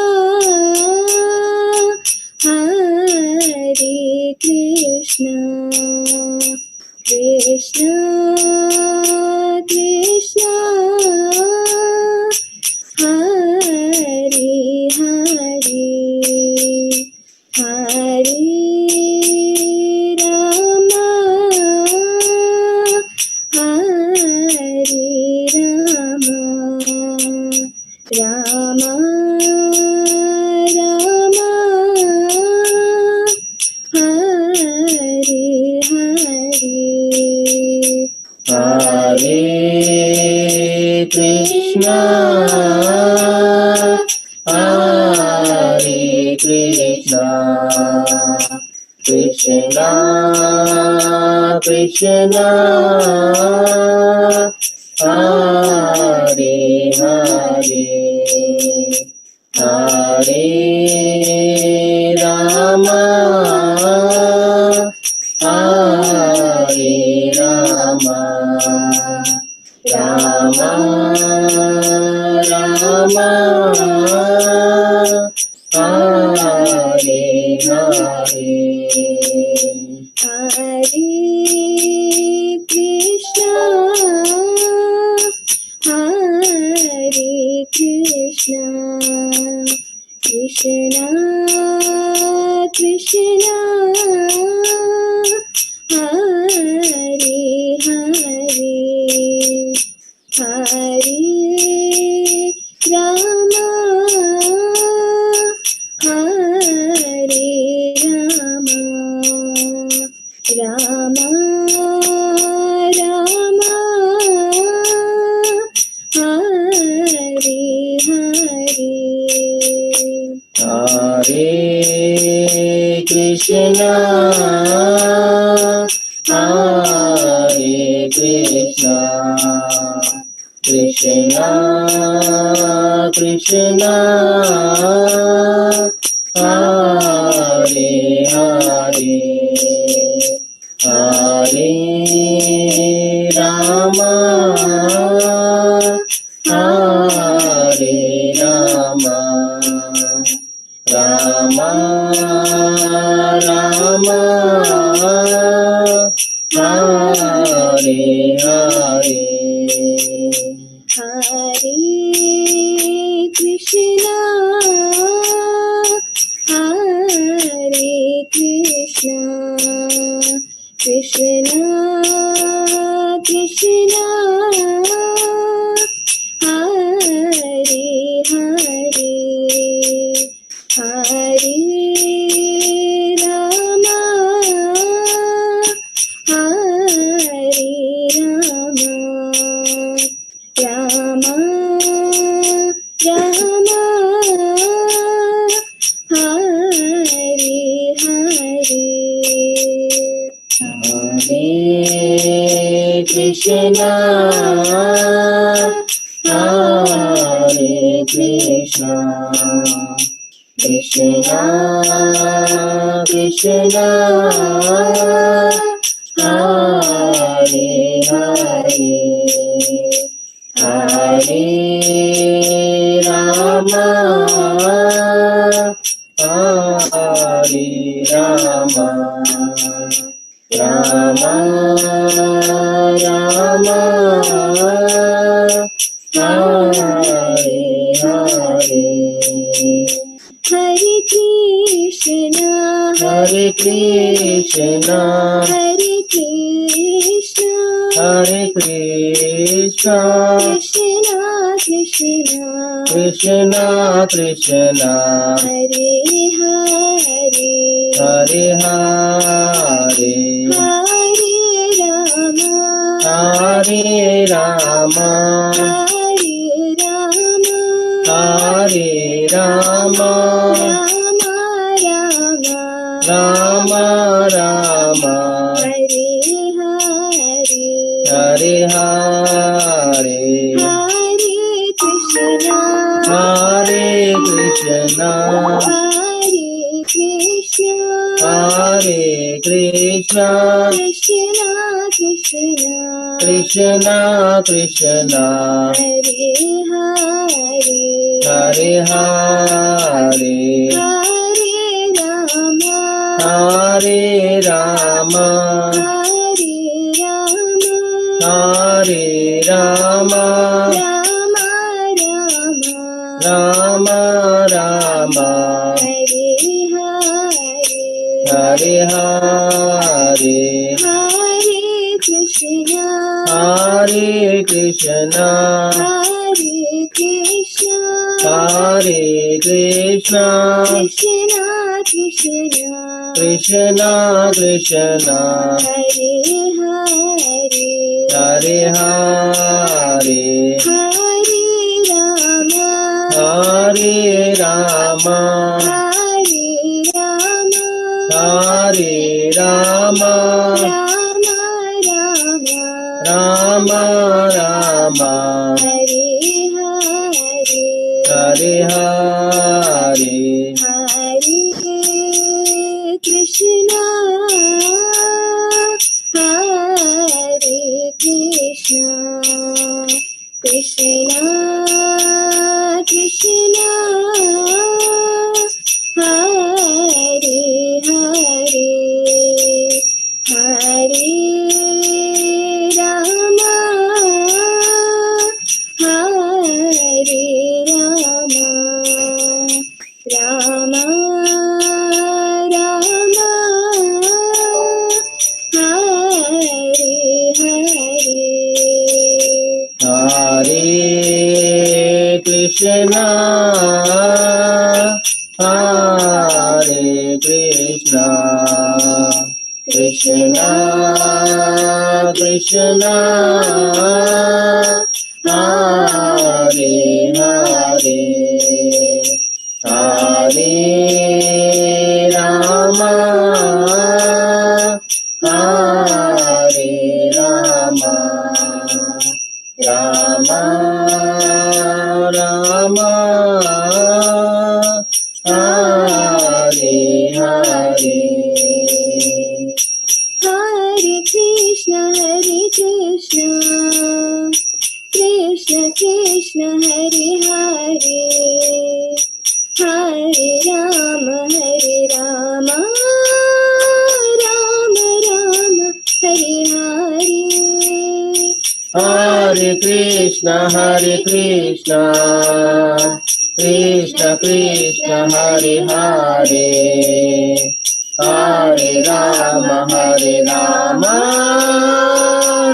Hare Krishna Krishna Krishna Hare Hare Hare Rama Hare Rama Rama Rama Hare Hare Hare Krishna Hare Krishna Krishna Krishna Hare Hare Hare Rama Hare Rama Hare Hare Krishna, Krishna Krishna, Hare Hare, Hare Rama, Hare Rama, Rama Rama, Hare Hare. Hare Krishna, Krishna Krishna, Hare Hare, Hare Rama, Rama Rama, Hare Hare. Hare Krishna, Krishna Krishna, Hare Hare, Hare Rama,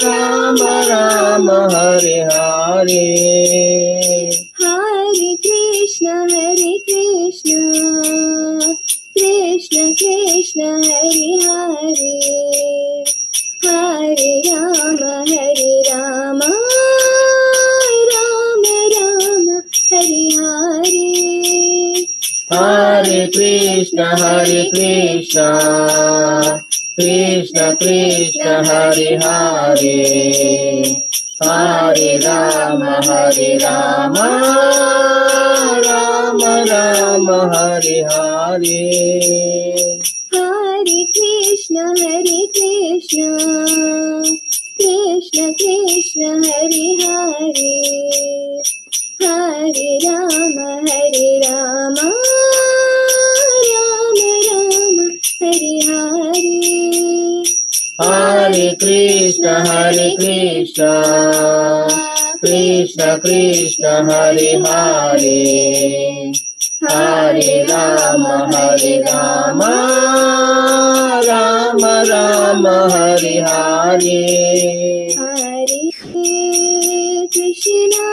Rama Rama, Hare Hare. Hare Krishna, Krishna Krishna, Hare Hare, Hare Rama, Rama Rama, Hare Hare. Hare Krishna, Krishna Krishna, Hare Hare, Hare Rama, Rama Rama, Hare Hare. Hare Krishna, Krishna Krishna, Hare Hare, Hare Rama, Rama Rama, Hare Hare. Hare Krishna, Krishna Krishna, Hare Hare, Hare Rama, Rama Rama, Hare Hare. Hare Krishna, Krishna Krishna, Hare Hare, Hare Rama, Hare Rama, Rama Rama, Hare Hare. Hare Krishna,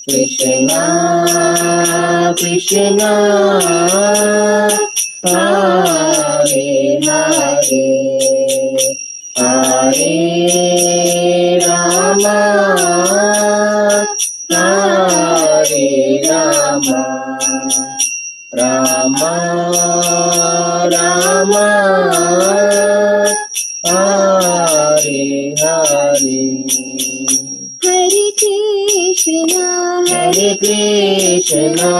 Krishna Krishna, Hare Hare, Hare Rama, Hare Rama, Rama Rama, Hare Hare. Hare Krishna, Krishna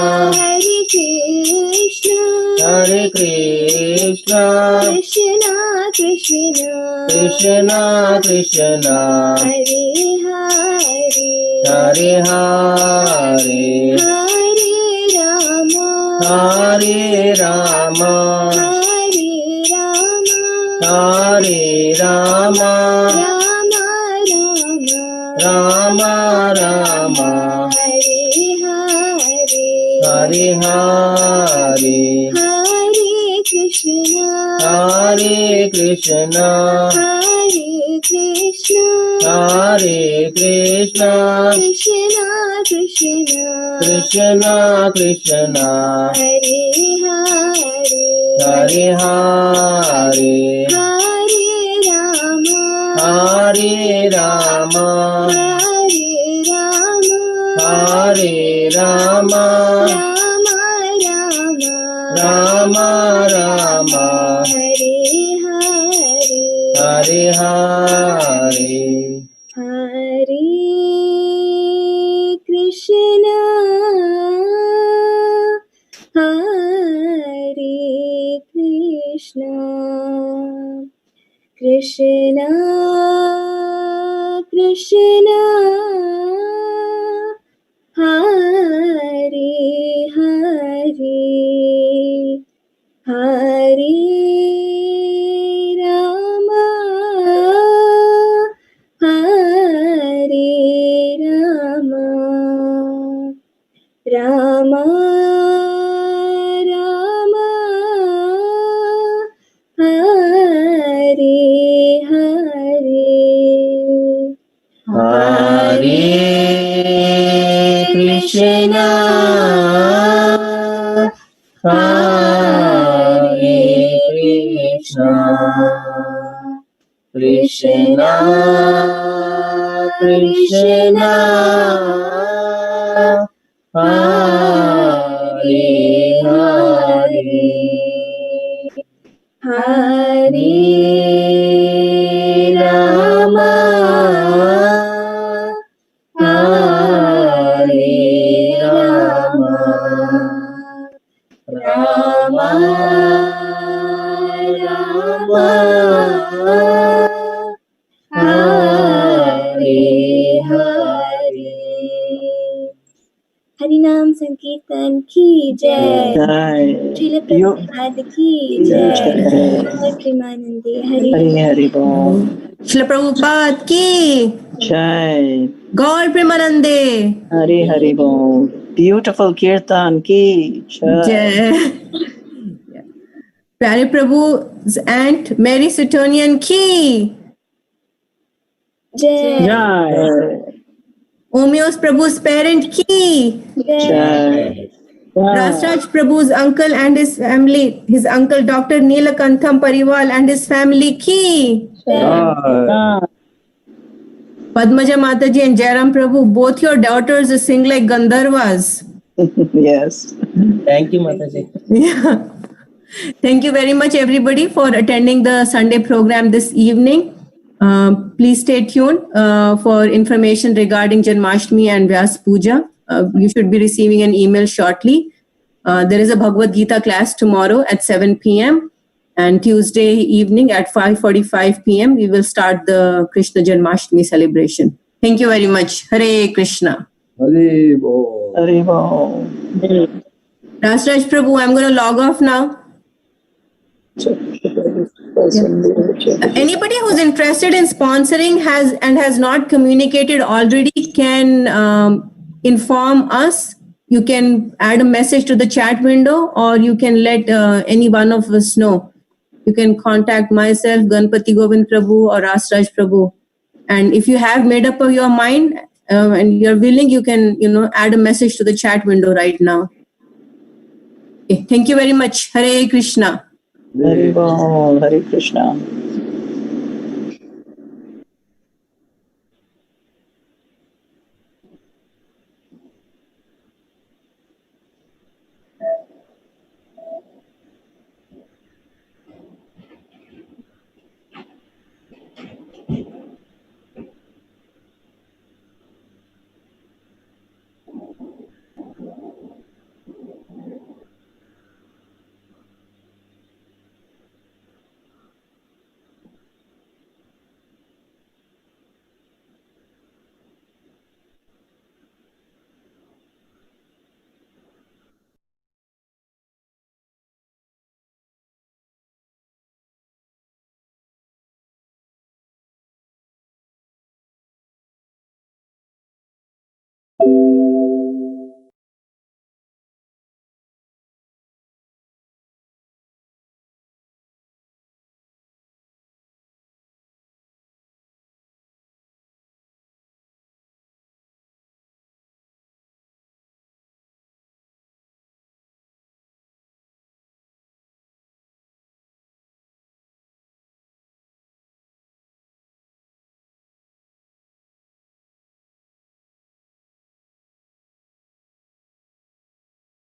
Hare Krishna, Krishna Krishna Krishna, Krishna Krishna, Hare Hare, Hare Hare, Hare Rama, Hare Rama, Hare Rama, Hare Rama, Rama Rama, Rama Rama, Hare Hare, Hare Hare, Hare Krishna, Hare Krishna, Hare Krishna, Hare Krishna, Krishna Krishna, Krishna Krishna, Hare Hare, Hare Hare, Hare Rama, Hare Rama, Hare Rama, Hare Rama, Rama Rama, Rama Rama, Hare Hare, Hare Hare. Hare Krishna, Hare Krishna, Krishna Krishna Hare Hare Hare Rama Hare Rama Rama Rama Hare Hare Hare Krishna Hare Krishna Krishna Krishna Hare Hare Hare Rama Hare Rama Rama Rama Hare Hare Harinam Sankirtan ki jai Srila Prabhupada ki jai Gaur Premanande Hari Hari Bol. Srila Prabhupada ki Jai. Gaur Premanande Hari Hari Bol. Beautiful Kirtan ki jai. Jai. Pyari Prabhu's aunt Mary Suetonian ki Jai Omios Prabhu's parent ki Jai. Rasraj Prabhu's uncle and his family, his uncle Dr. Neelakantham Pariwal and his family ki Padmaja Mataji and Jairam Prabhu, both your daughters sing like Gandharvas. Yes. Thank you, Mataji. Yeah. Thank you very much, everybody, for attending the Sunday program this evening. Please stay tuned for information regarding Janmashtami and Vyas Puja. You should be receiving an email shortly. There is a Bhagavad Gita class tomorrow at 7 p.m. and Tuesday evening at 5:45 p.m. we will start the Krishna Janmashtami celebration. Thank you very much. Hare Krishna. Hari Bol. Hari Bol. Rasraj Prabhu, I'm going to log off now. Anybody who's interested in sponsoring has not communicated already can inform us. You can add a message to the chat window, or you can let any one of us know. You can contact myself, Ganpati Govind Prabhu, or Rasraj Prabhu. And if you have made up your mind and you're willing, you can add a message to the chat window right now. Okay, thank you very much. Hare Krishna. Hari Bol. Hare Krishna.